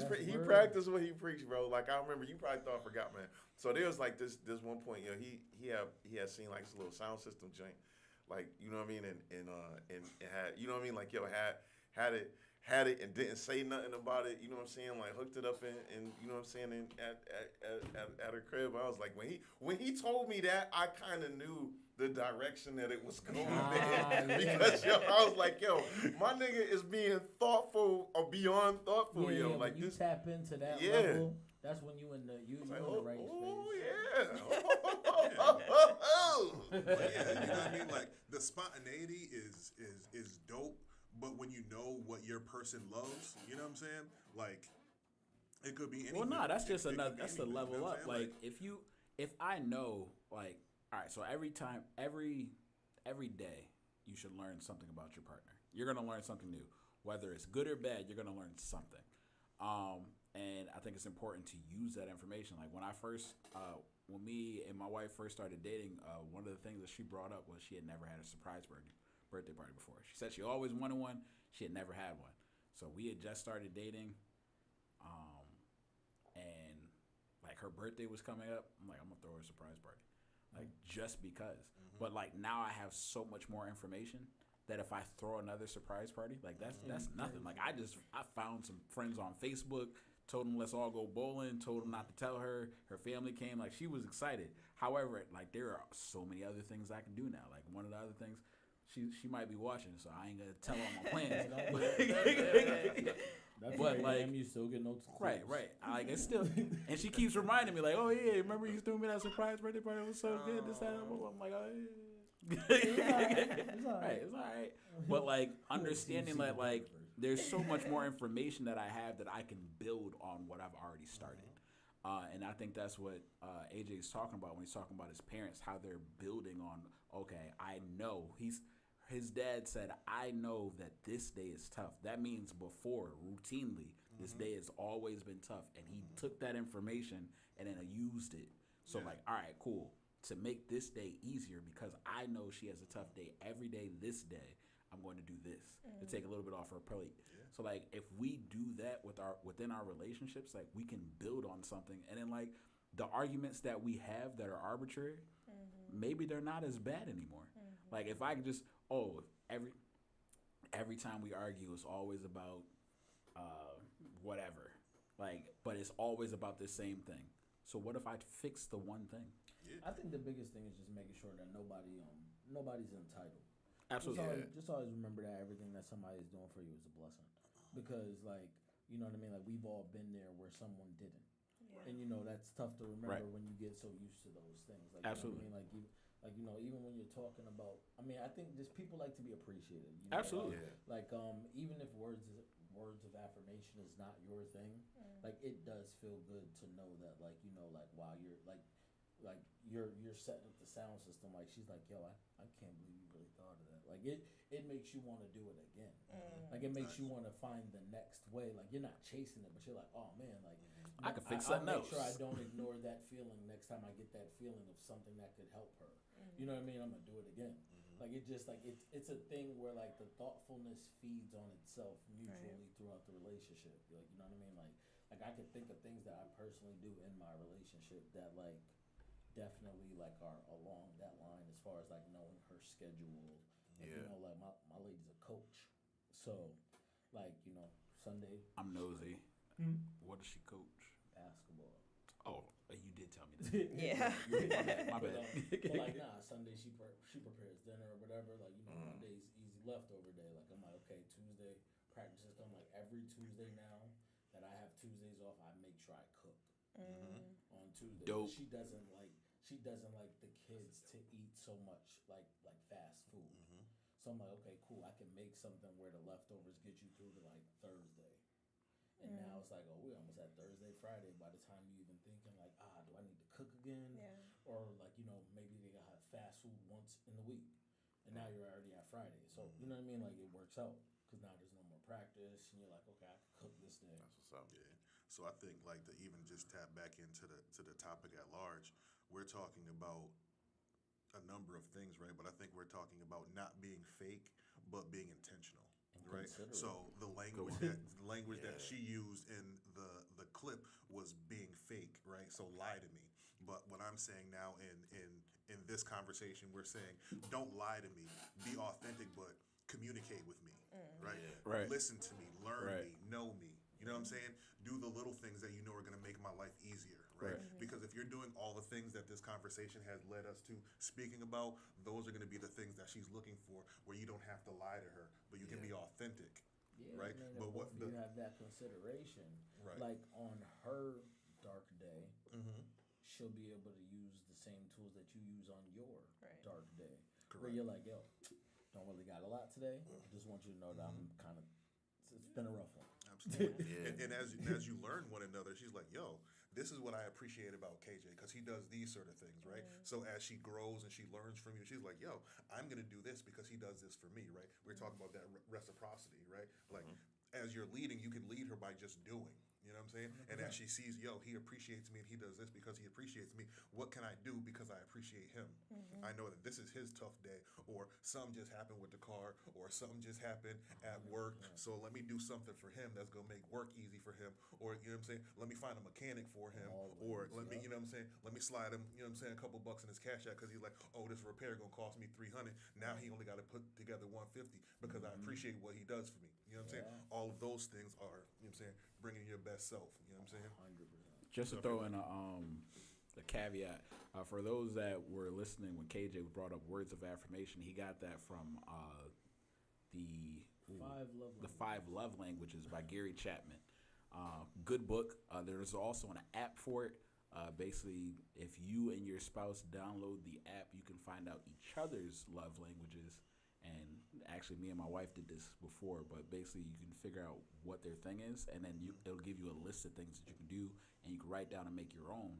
but he word. practiced what he preached, bro. Like I remember, you probably thought I forgot, man. So there was like this one point, he had seen like this little sound system joint, like you know what I mean, and had, you know what I mean, like had it and didn't say nothing about it, you know what I'm saying, like hooked it up and you know what I'm saying, and at her crib. I was like, when he told me that, I kind of knew the direction that it was going in, because I was like, my nigga is being thoughtful or beyond thoughtful, Yeah, like when you this. tap into that Yeah. level, that's when you in the Like, in the right space. But yeah, you know what I mean? Like the spontaneity is dope, but when you know what your person loves, you know what I'm saying? Like it could be anything. Well, no, that's just It another. could be That's the anything, you level know what up. I'm saying? Like if I know, like, all right, so every day you should learn something about your partner. You're gonna learn something new, whether it's good or bad. You're gonna learn something. And I think it's important to use that information. Like when when me and my wife first started dating, one of the things that she brought up was she had never had a surprise birthday party before. She said she always wanted one. She had never had one. So we had just started dating, and like her birthday was coming up. I'm like, I'm gonna throw her a surprise party, like just because. But like now I have so much more information that if I throw another surprise party, like that's nothing. Like I found some friends on Facebook, told them let's all go bowling, told them not to tell her. Her family came, like she was excited. However, like there are so many other things I can do now. Like one of the other things, she might be watching, so I ain't gonna tell her all my plans. That's But, right, like- damn, you still get no. Right. Like it's still, and she keeps reminding me, like, oh yeah, remember you threw me that surprise birthday party? It was so good. This, that, and I'm like, oh yeah. It's all right. It's all right. But like understanding that like there's so much more information that I have that I can build on what I've already started. And I think that's what AJ is talking about when he's talking about his parents, how they're building on, okay, I know his dad said, I know that this day is tough. That means before, routinely, this day has always been tough. And he took that information and then used it. So like, all right, cool. To make this day easier, because I know she has a tough day every day this day, I'm going to do this to take a little bit off her plate. So like if we do that within our relationships, like we can build on something, and then like the arguments that we have that are arbitrary, maybe they're not as bad anymore. Like if I can just every time we argue, it's always about whatever, like, but it's always about the same thing. So what if I fix the one thing? I think the biggest thing is just making sure that nobody's entitled. Absolutely. Just always remember that everything that somebody is doing for you is a blessing, because like you know what I mean. Like we've all been there where someone didn't, and you know that's tough to remember when you get so used to those things. Like, Absolutely. You know what I mean? Like you know, even when you're talking about, I mean, I think just people like to be appreciated. You know? Absolutely. Like even if words of affirmation is not your thing, like it does feel good to know that, like you know, like wow, you're like you're setting up the sound system. Like she's like, yo, I can't believe you really thought of that. Like it makes you want to do it again. Like it makes you want to find the next way. Like you're not chasing it, but you're like, oh man, like I could fix I'll something make else. sure I don't ignore that feeling next time I get that feeling of something that could help her. You know what I mean? I'm gonna do it again. Like it just like it's a thing where like the thoughtfulness feeds on itself mutually throughout the relationship. Like you know what I mean? Like I could think of things that I personally do in my relationship that like definitely like are along that line as far as like knowing her schedule. Like, you know, like my lady's a coach, so like you know Sunday I'm nosy. What does she coach? basketball. Oh, you did tell me that. Yeah. My bad. But like Sunday she prepares dinner or whatever. Like you know Monday's easy leftover day. Like I'm like okay Tuesday practices come. Like every Tuesday now that I have Tuesdays off, I make sure I cook on Tuesday. Dope. She doesn't like the kids to eat so much like fast food. So I'm like okay cool. I can make something where the leftovers get you through to like Thursday. And now it's like, oh, we're almost at Thursday, Friday. By the time you even thinking like, do I need to cook again? Yeah. Or like, you know, maybe they gotta have fast food once in the week, and now you're already at Friday. So you know what I mean? Like it works out because now there's no more practice, and you're like, okay, I can cook this day. That's what's up. Yeah. So I think like to even just tap back into the topic at large, we're talking about a number of things, right? But I think we're talking about not being fake, but being intentional, right? considerate. So the language that she used in the clip was being fake, right? So lie to me. But what I'm saying now in this conversation, we're saying don't lie to me, be authentic, but communicate with me, right? Right. Listen to me, learn Right. me, know me. You know what I'm saying? Do the little things that you know are going to make my life easier, right? Because if you're doing all the things that this conversation has led us to speaking about, those are going to be the things that she's looking for, where you don't have to lie to her, but you can be authentic, Yeah, right? I mean, But if what both of you have that consideration, Right. like on her dark day, Mhm. she'll be able to use the same tools that you use on your Right. dark day. Where Correct. you're like, yo, don't really got a lot today. Just want you to know that I'm kind of. It's been a rough one. Absolutely. And as you learn one another, she's like, yo, this is what I appreciate about KJ, because he does these sort of things, right? So as she grows and she learns from you, she's like, yo, I'm going to do this because he does this for me, right? We're talking about that reciprocity, right? Like, as you're leading, you can lead her by just doing. You know what I'm saying? And as she sees, yo, he appreciates me and he does this because he appreciates me. What can I do because I appreciate him? I know that this is his tough day, or something just happened with the car, or something just happened at work. So let me do something for him that's gonna make work easy for him. Or you know what I'm saying? Let me find a mechanic for him. Or let me, you know what I'm saying? Let me slide him, you know what I'm saying, a couple bucks in his cash out because he's like, oh, this repair gonna cost me $300. Now he only got to put together $150 because I appreciate what he does for me. You know what I'm saying? All of those things are, you know what I'm saying, bringing your best self. You know what I'm saying? 100%. Just to throw in a caveat, for those that were listening when KJ brought up words of affirmation, he got that from the Five Love Languages by Gary Chapman. Good book. There's also an app for it. Basically, if you and your spouse download the app, you can find out each other's love languages. And actually, me and my wife did this before, but basically you can figure out what their thing is, and then it'll give you a list of things that you can do, and you can write down and make your own,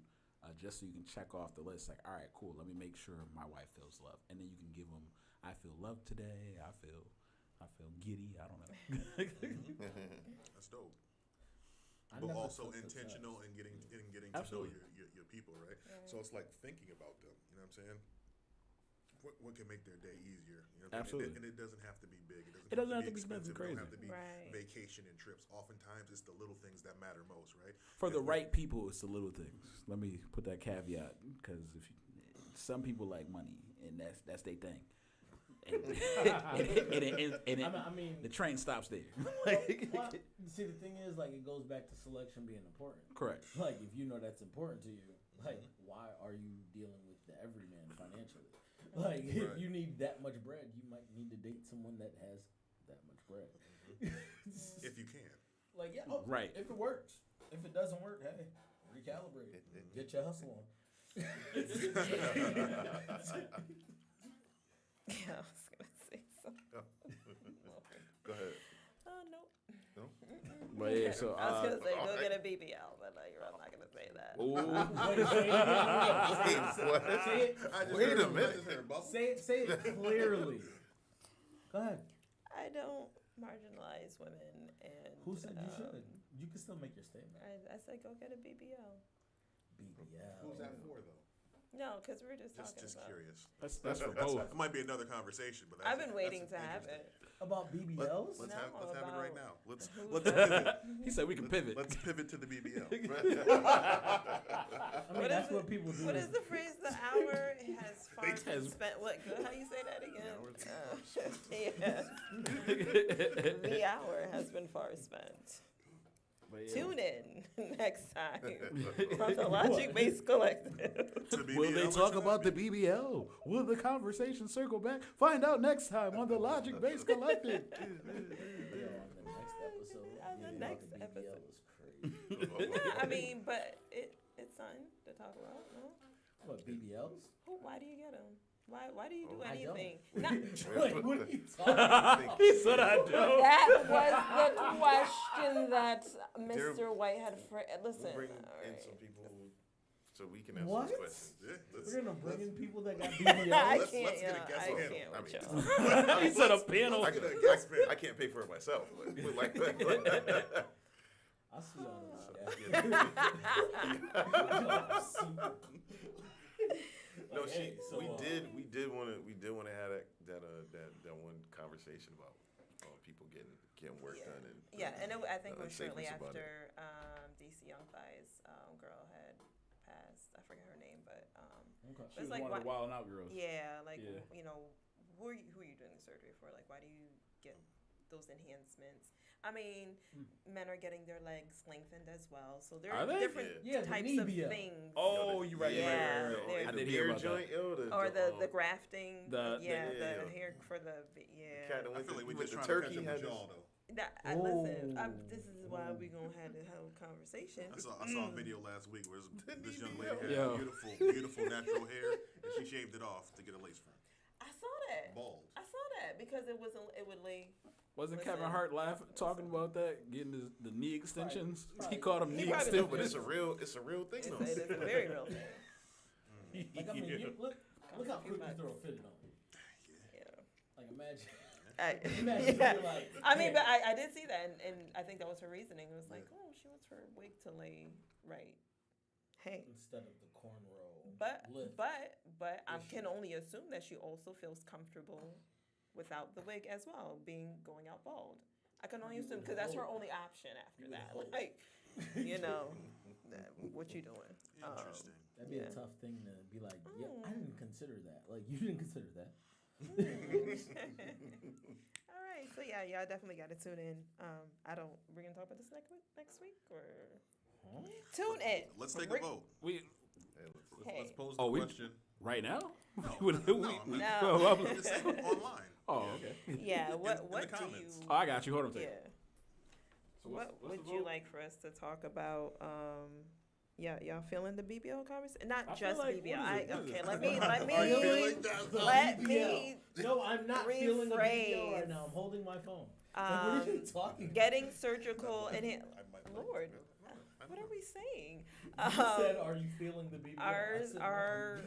just so you can check off the list. Like, all right, cool, let me make sure my wife feels loved, and then you can give them, I feel loved today, I feel giddy, I don't know. That's dope. I But never also took the intentional test. and getting to Absolutely. know your people, right? So it's like thinking about them. You know what I'm saying? What can make their day easier? You know what I'm saying? Absolutely. And it doesn't have to be big. It doesn't have to be expensive. nothing It don't have to be Right. vacation and trips. Oftentimes, it's the little things that matter most, right? For the If we- right people, it's the little things. Let me put that caveat, because some people like money, and that's their thing. And I mean, the train stops there. well, see, the thing is, like, it goes back to selection being important. Correct. Like, if you know that's important to you, like, why are you dealing with the everyman financially? Like, if you need that much bread, you might need to date someone that has that much bread. If you can. Like, yeah, Right. if it works. If it doesn't work, hey, recalibrate. Get your hustle on. Yeah, I was gonna say something. Go ahead. Oh no. No? But yeah, so I was gonna say go get a BBL, but I'm not gonna say that. Say it. Wait a minute. Say it clearly. Go ahead. I don't marginalize women, and Who said you should? You can still make your statement. I said go get a BBL. BBL. Who's that for, though? No, because we're just talking Just about. curious. that's for both. It might be another conversation, but that's I've been waiting to have interesting. it. About BBLs? Let's No, have it right about now. Let's who- pivot. He said we can pivot. Let's pivot to the BBL. I mean, What that's is what it- people do. What is the phrase? The hour has far It has- spent. What? How do you say that again? hour The hour has been far spent. But yeah. Tune in next time from the Logic Based Collective. To Will they BBL, talk let's about the BBL? Will the conversation circle back? Find out next time on the Logic Based Collective. Yo, on the next episode. On the yeah, next the BBL episode. is crazy. I mean, but it's fun to talk about. No? What, BBLs? Why do you get them? Why do you do I don't. anything? Not, Like, what are you talking about? He said I don't. that was the question that Mr. White had. Listen, We'll bring all in right. some people so we can answer What? these questions. Yeah, let's, We're gonna bring in people that got I BBLs? let's can't. get a Yeah, guest I panel. can't I with mean, y'all. He said a panel. I can, I can't pay for it myself. But like, I'll see y'all next So, week. No, Like, hey, so, we did want to have that one conversation about people getting work done and I think it was shortly unsafeness about it. after DC Young Thigh's girl had passed. I forget her name, but She it's was like one of the Wild 'N Out girls. yeah, like Yeah. you know, who are you doing the surgery for? Like, why do you get those enhancements? I mean, men are getting their legs lengthened as well, so there Are are they? different Yeah, the types knee of BL. things. Oh, you're right. Yeah, You're right. yeah. I did hear about that. joint, Or the grafting, The- the yeah. hair for the Cat that I went feel like we with just the trying turkey to catch up had with this- y'all though. Listen, this is why we gonna have to have a conversation. I saw a video last week where this young lady had Yo. beautiful natural hair, and she shaved it off to get a lace front. I saw that. Bald. I saw that because it would lay. Wasn't Listen. Kevin Hart talking about that, getting the knee extensions? Probably. He called them He knee probably No, extensions. but it's a real thing though. It is a very real thing. Like, I mean, look how quick you throw a fitted on. Yeah. Like, imagine. I, Imagine yeah. you're like, I mean, damn. but I did see that, and I think that was her reasoning. It was like, oh, she wants her wig to lay right. Hey, Instead of the cornrow. but lift. I can only assume that she also feels comfortable without the wig as well, going out bald. I can only You assume would because that's her hope. only option after You would that. hope. Like, you know, what you doing? Interesting. That'd be Yeah. a tough thing to be like, yeah, Mm. I didn't consider that. Like, you didn't consider that. All right, so yeah, y'all definitely got to tune in. We're gonna talk about this next week or tune in. Let's take a We're- vote. We Hey. Let's pose the Oh, we- question. right now? No, We- no, we- I'm we- not- No. I'm just saying online. Oh, okay. Yeah, what in what the do comments. you? Oh, I got you. Hold on a Yeah. second. So What what's would the you vote? like for us to talk about? Y'all feeling the BBL conversation? Not I feel just like- BBL. what is it? What is Okay, it? let me Are you feeling let me No, I'm not feeling the BBL rephrase. right now. I'm holding my phone. Like, what are you talking about? getting surgical and I might- Lord, I what are we saying? You said, are you feeling the BBL? I Ours said, are,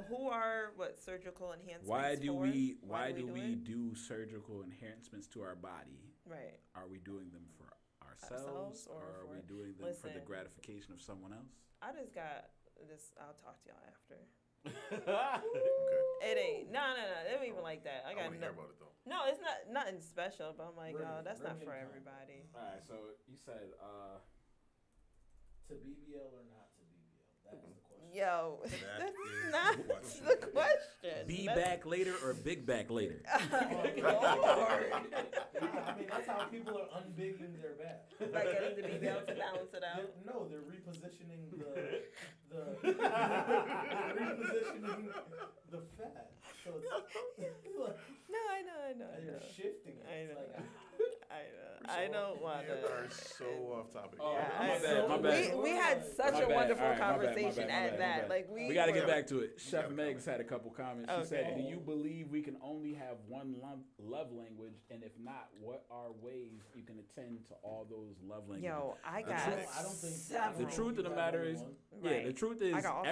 who are surgical enhancements? Why do for? why do we it? do surgical enhancements to our body? Right. Are we doing them for Ourselves ourselves, or or are we for- doing them for the listen. gratification of someone else? I just got this. I'll talk to y'all after. Okay. It ain't. No. It ain't even like that. I I got want to no. hear about it though. No, it's nothing special. But I'm like, Bring oh, it- that's bring not it for in everybody. All right, so you said to BBL or not to BBL? That is the question. Yo, That that's is not the question. the question. be That's- back later or big back later. Lord. I mean, that's how people are unbigging their back. Like getting the BBL to balance it out. No, they're repositioning they're repositioning the fat. So it's like, No, I know. they're shifting it. I It's know. like, I don't want We are to. so off topic. Oh, Yeah, my bad, my bad. We had such My a bad. wonderful All right, my bad, my conversation bad, my at bad, that. my bad. Like We got to get were- back to it. Chef Meg's had a couple comments. She said, Okay. "Do you believe we can only have one love language? And if not, what are ways you can attend to all those love languages?" Yo, I The got. truth- I don't think several. The truth of the You matter have is, only one? yeah, Right. the truth is I got all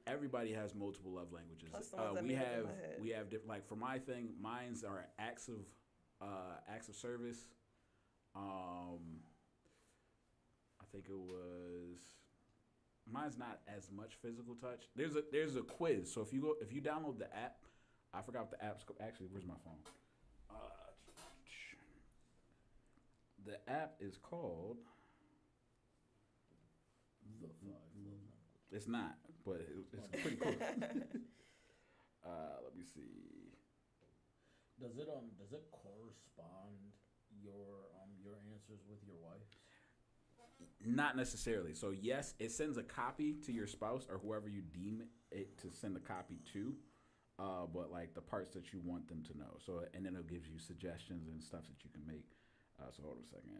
everybody has multiple love languages. Plus the ones that We make it in have my head. we have like for my thing, mine's are acts of service. I think it was. Mine's not as much physical touch. There's a quiz. So if you download the app, I forgot what the app's called. Actually, where's my phone? The app is called. It's not, but it's pretty cool. Let me see. Does it correspond your answers with your wife's? Not necessarily. So yes, it sends a copy to your spouse or whoever you deem it to send a copy to. But like the parts that you want them to know. So and then it gives you suggestions and stuff that you can make. So hold on a second.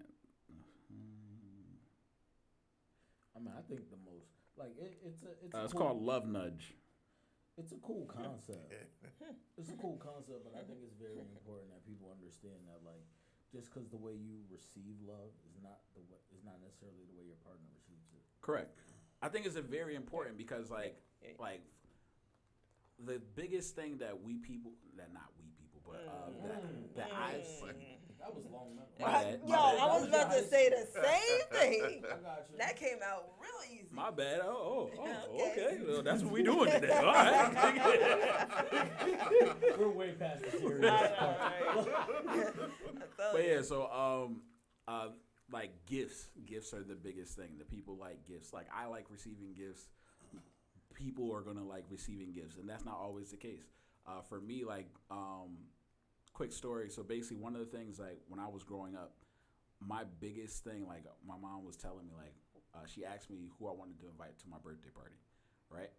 I mean, I think the most it's It's called Love Nudge. It's a cool concept. It's a cool concept, but I think it's very important that people understand that, like, just because the way you receive love is not necessarily the way your partner receives it. Correct. I think it's a very important because like the biggest thing that we people, that not we people, but that I've That was long memory. My bad, Yo, my bad. I was about to say the same thing. I got you. That came out real easy. My bad. Okay. Okay. Well, that's what we doing today. All right. We're way past the serious part. But yeah, so like gifts are the biggest thing. The people like gifts. Like I like receiving gifts. People are gonna like receiving gifts, and that's not always the case. For me, like quick story. So basically, one of the things like when I was growing up, my biggest thing, like my mom was telling me, like she asked me who I wanted to invite to my birthday party, right?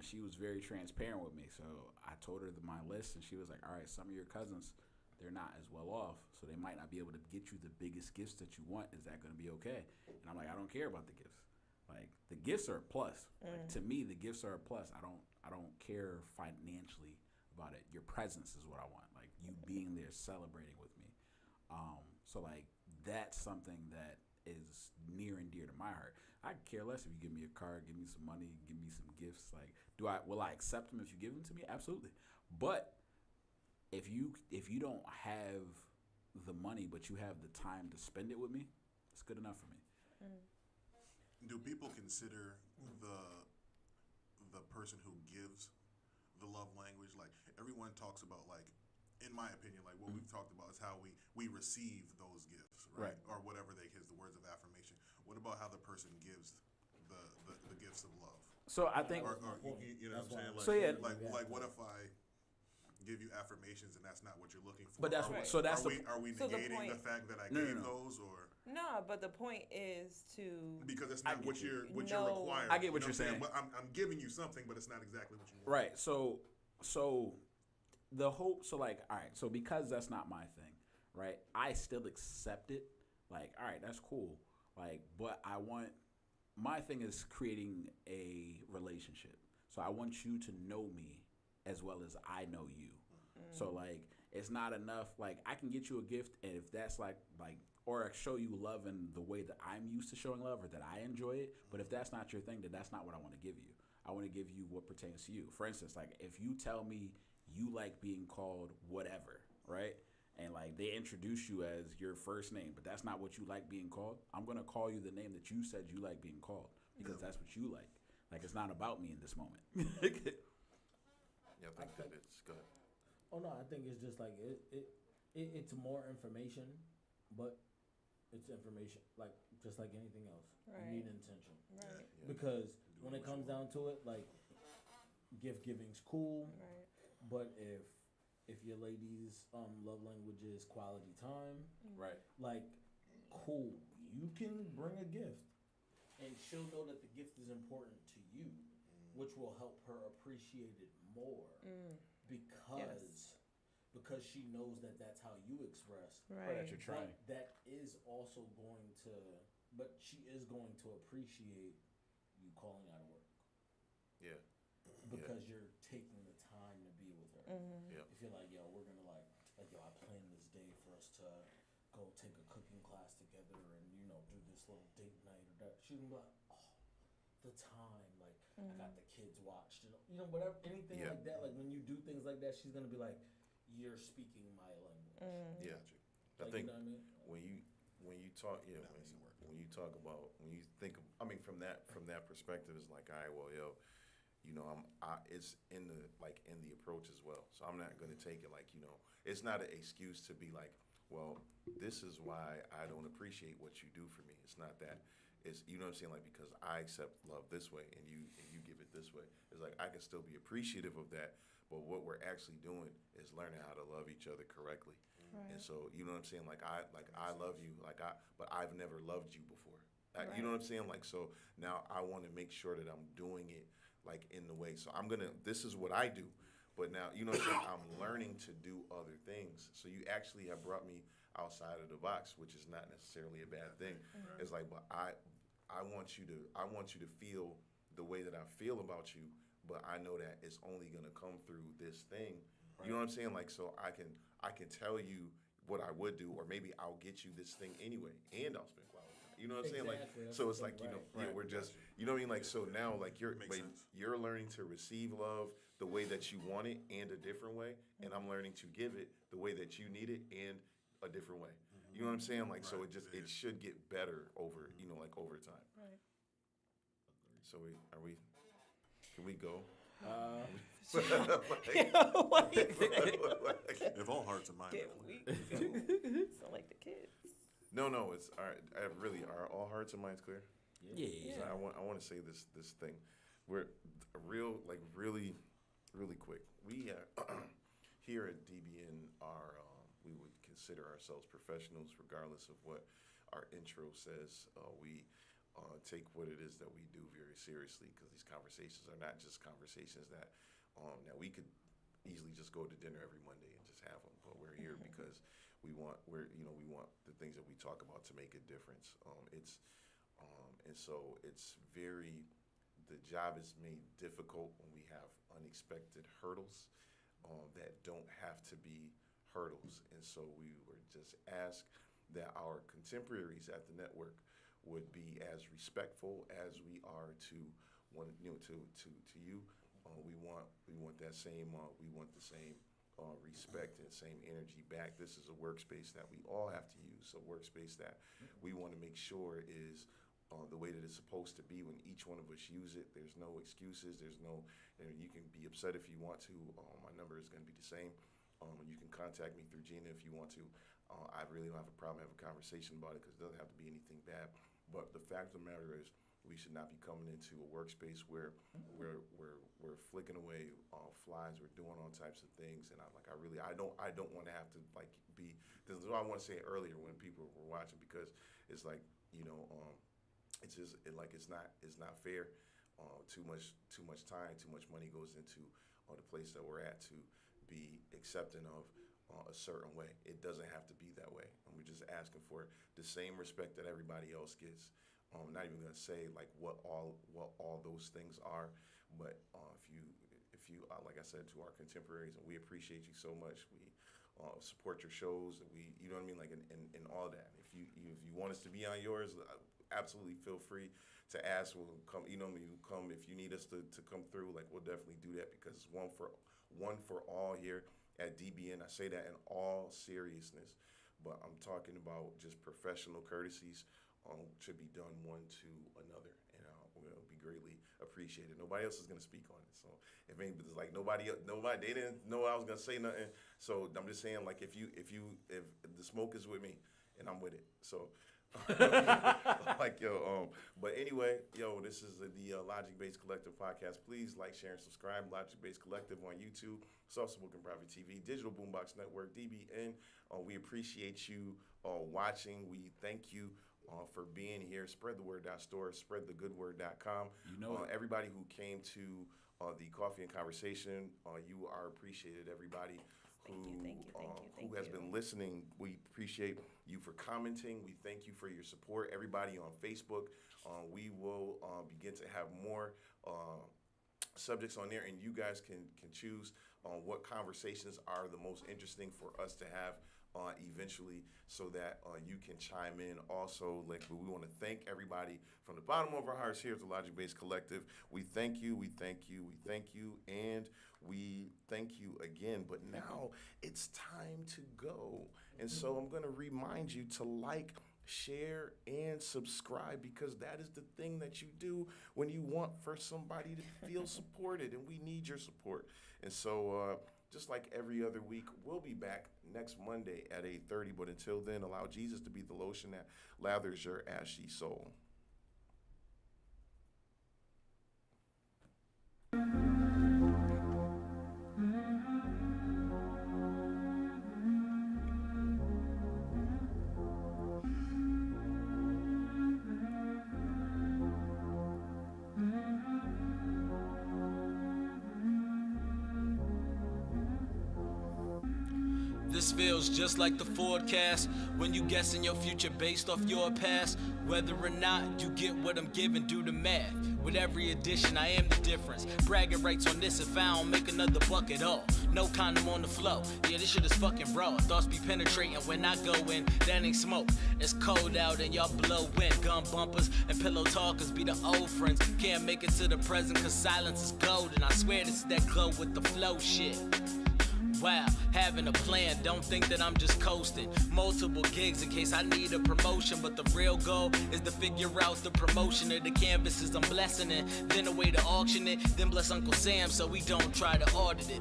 She was very transparent with me, so I told her my list, and she was like, "All right, some of your cousins, they're not as well off, so they might not be able to get you the biggest gifts that you want. Is that going to be okay?" And I'm like, "I don't care about the gifts. Like the gifts are a plus. Like, to me, the gifts are a plus. I don't care financially about it. Your presence is what I want. Like you being there, celebrating with me. So like that's something that is near and dear to my heart. I could care less if you give me a car, give me some money, give me some gifts. Like, will I accept them if you give them to me? Absolutely. But if you don't have the money, but you have the time to spend it with me, it's good enough for me. Do people consider the person who gives the love language? Like everyone talks about, like, in my opinion, like what we've talked about is how we receive those gifts, right? Or whatever they is the words of affirmation. What about how the person gives the gifts of love? So I think, Or you know what I'm saying? Like, So, yeah. like what if I give you affirmations and that's not what you're looking for? But that's Right. so that's are we So the negating the point- fact that I No, no, gave no. those, or No, but the point is to because it's I not get what you. you're No. requiring? I get what you know you're saying. But I'm giving you something, but it's not exactly what you want. right. So the hope. So like, all right. So because that's not my thing, right? I still accept it. Like, all right, that's cool. Like, but my thing is creating a relationship. So I want you to know me as well as I know you. So like, it's not enough. Like, I can get you a gift, and if that's like, or show you love in the way that I'm used to showing love, or that I enjoy it. But if that's not your thing, then that's not what I want to give you. I want to give you what pertains to you. For instance, like if you tell me you like being called whatever, right? And like they introduce you as your first name, but that's not what you like being called. I'm gonna call you the name that you said you like being called because that's what you like. Like it's not about me in this moment. Yeah, I think that it's good. Oh no, I think it's just like it's more information, but it's information like just like anything else. You need Right. intention right, Yeah. because when it comes down to it, like gift giving's cool, right. but if your lady's love language is quality time, Right. like cool, you can bring a gift, and she'll know that the gift is important to you, which will help her appreciate it more because she knows that that's how you express. Or that Right. you're trying. But that is also going to, but she is going to appreciate you calling out of work Yeah. because you're taking the time to be with her. Yeah. If you're like, yo, we're gonna like yo, I planned this day for us to go take a cooking class together and do this little date night or that. She's gonna be like, oh, the time, like I got the kids watched, whatever, anything Yeah. like that. Like when you do things like that, she's gonna be like, you're speaking my language. Yeah. I Like, think you know what I mean? when you talk, when you talk about, when you think, from that perspective, it's like, all right, well, yo, it's in the approach as well. So I'm not gonna take it like, it's not an excuse to be like, well, this is why I don't appreciate what you do for me. It's not that. It's, you know what I'm saying, like, because I accept love this way and you give it this way. It's like I can still be appreciative of that, but what we're actually doing is learning how to love each other correctly. And so, you know what I'm saying? Like I love you, but I've never loved you before. You know what I'm saying? Like, so now I want to make sure that I'm doing it like in the way. So this is what I do, but now, you know what I'm saying? I'm learning to do other things. So you actually have brought me outside of the box, which is not necessarily a bad thing. It's like, but I want you to feel the way that I feel about you, but I know that it's only gonna come through this thing. You know what I'm saying? Like, so I can tell you what I would do, or maybe I'll get you this thing anyway, and I'll spend quality time. You know what I'm saying? Like, Exactly, that's so the it's thing, like, right. we're just, you know what I mean? Like, so now, like, Makes sense. you're learning to receive love the way that you want it and a different way, and I'm learning to give it the way that you need it and a different way. You know what I'm saying? Like, so Right, it should get better over, like over time. Right. So can we go? If all hearts and minds Get are clear. weak. Sound like the kids. No, it's all right. Are all hearts and minds clear? Yeah. So I want to say this thing. We're really quick. We here at DBN are we would consider ourselves professionals, regardless of what our intro says. We take what it is that we do very seriously, because these conversations are not just conversations that now we could easily just go to dinner every Monday and just have them, but we're here because we want the things that we talk about to make a difference. And so it's the job is made difficult when we have unexpected hurdles that don't have to be hurdles. And so we were just asked that our contemporaries at the network would be as respectful as we are to you. We want that same the same respect and same energy back. This is a workspace that we all have to use, a workspace that we want to make sure is the way that it's supposed to be when each one of us use it. There's no excuses. You can be upset if you want to. My number is going to be the same. You can contact me through Gina if you want to. I really don't have a problem having a conversation about it, because it doesn't have to be anything bad. But the fact of the matter is, we should not be coming into a workspace where we're flicking away flies. We're doing all types of things, and I don't want to have to be. This is what I want to say earlier when people were watching, because it's like, it's just it's not fair. Too much time, too much money goes into the place that we're at to be accepting of a certain way. It doesn't have to be that way, and we're just asking for the same respect that everybody else gets. I'm not even gonna say what all those things are, but if you like I said to our contemporaries, and we appreciate you so much. We support your shows, and you know what I mean, and all that. If you want us to be on yours, absolutely feel free to ask. We'll come. Come if you need us to come through. We'll definitely do that, because it's one for all here at DBN. I say that in all seriousness, but I'm talking about just professional courtesies. Should be done one to another, and will be greatly appreciated. Nobody else is gonna speak on it, so if anybody's nobody, they didn't know I was gonna say nothing. So I'm just saying, if the smoke is with me, and I'm with it, so. But anyway, this is the Logic Based Collective podcast. Please like, share, and subscribe. Logic Based Collective on YouTube, Soft Spoken Private TV, Digital Boombox Network, DBN. We appreciate you watching. We thank you for being here. Spread the word.store, spreadthegoodword.com. Everybody who came to the Coffee and Conversation, you are appreciated. Everybody who has been listening, we appreciate you for commenting. We thank you for your support. Everybody on Facebook, we will begin to have more subjects on there, and you guys can choose what conversations are the most interesting for us to have eventually, so that you can chime in. Also, we want to thank everybody from the bottom of our hearts here at the Logic Based Collective. We thank you, we thank you, we thank you, and we thank you again. But now it's time to go. And so I'm going to remind you to like, share, and subscribe, because that is the thing that you do when you want for somebody to feel supported, and we need your support. And so just like every other week, we'll be back next Monday at 8:30. But until then, allow Jesus to be the lotion that lathers your ashy soul. This feels just like the forecast when you guessing your future based off your past. Whether or not you get what I'm giving, do the math. With every addition, I am the difference. Bragging rights on this if I don't make another buck at all. No condom on the flow. Yeah, this shit is fucking raw. Thoughts be penetrating when I go in. That ain't smoke. It's cold out and y'all blow wind. Gun bumpers and pillow talkers be the old friends. Can't make it to the present cause silence is gold. And I swear this is that glow with the flow shit. Wow, having a plan, don't think that I'm just coasting. Multiple gigs in case I need a promotion, but the real goal is to figure out the promotion of the canvases I'm blessing it, then a way to auction it, then bless Uncle Sam so we don't try to audit it.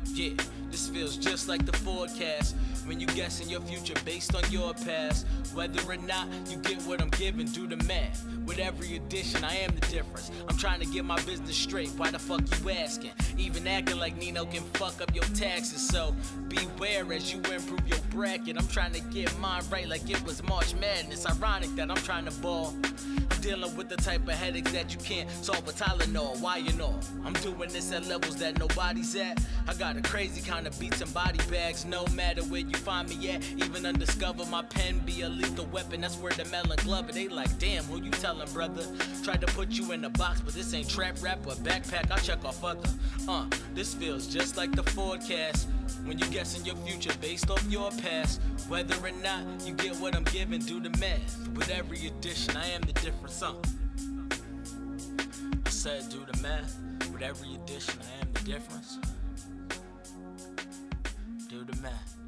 Yeah, this feels just like the forecast. When you guessing your future based on your past, whether or not you get what I'm giving, do the math. With every addition, I am the difference. I'm trying to get my business straight. Why the fuck you asking? Even acting like Nino can fuck up your taxes. So beware as you improve your bracket. I'm trying to get mine right like it was March Madness. Ironic that I'm trying to ball. I'm dealing with the type of headaches that you can't solve with Tylenol. Why you know? I'm doing this at levels that nobody's at. I got a crazy kind of beats and body bags. No matter where you find me at, even undiscovered, my pen be a lethal weapon. That's where the melon glove it. They like, damn, who you telling, brother? Tried to put you in a box, but this ain't trap rap or backpack. I'll check off other. This feels just like the forecast. When you guessing your future based off your past, whether or not you get what I'm giving, do the math. With every addition, I am the difference. I said do the math. With every addition, I am the difference. Do the math.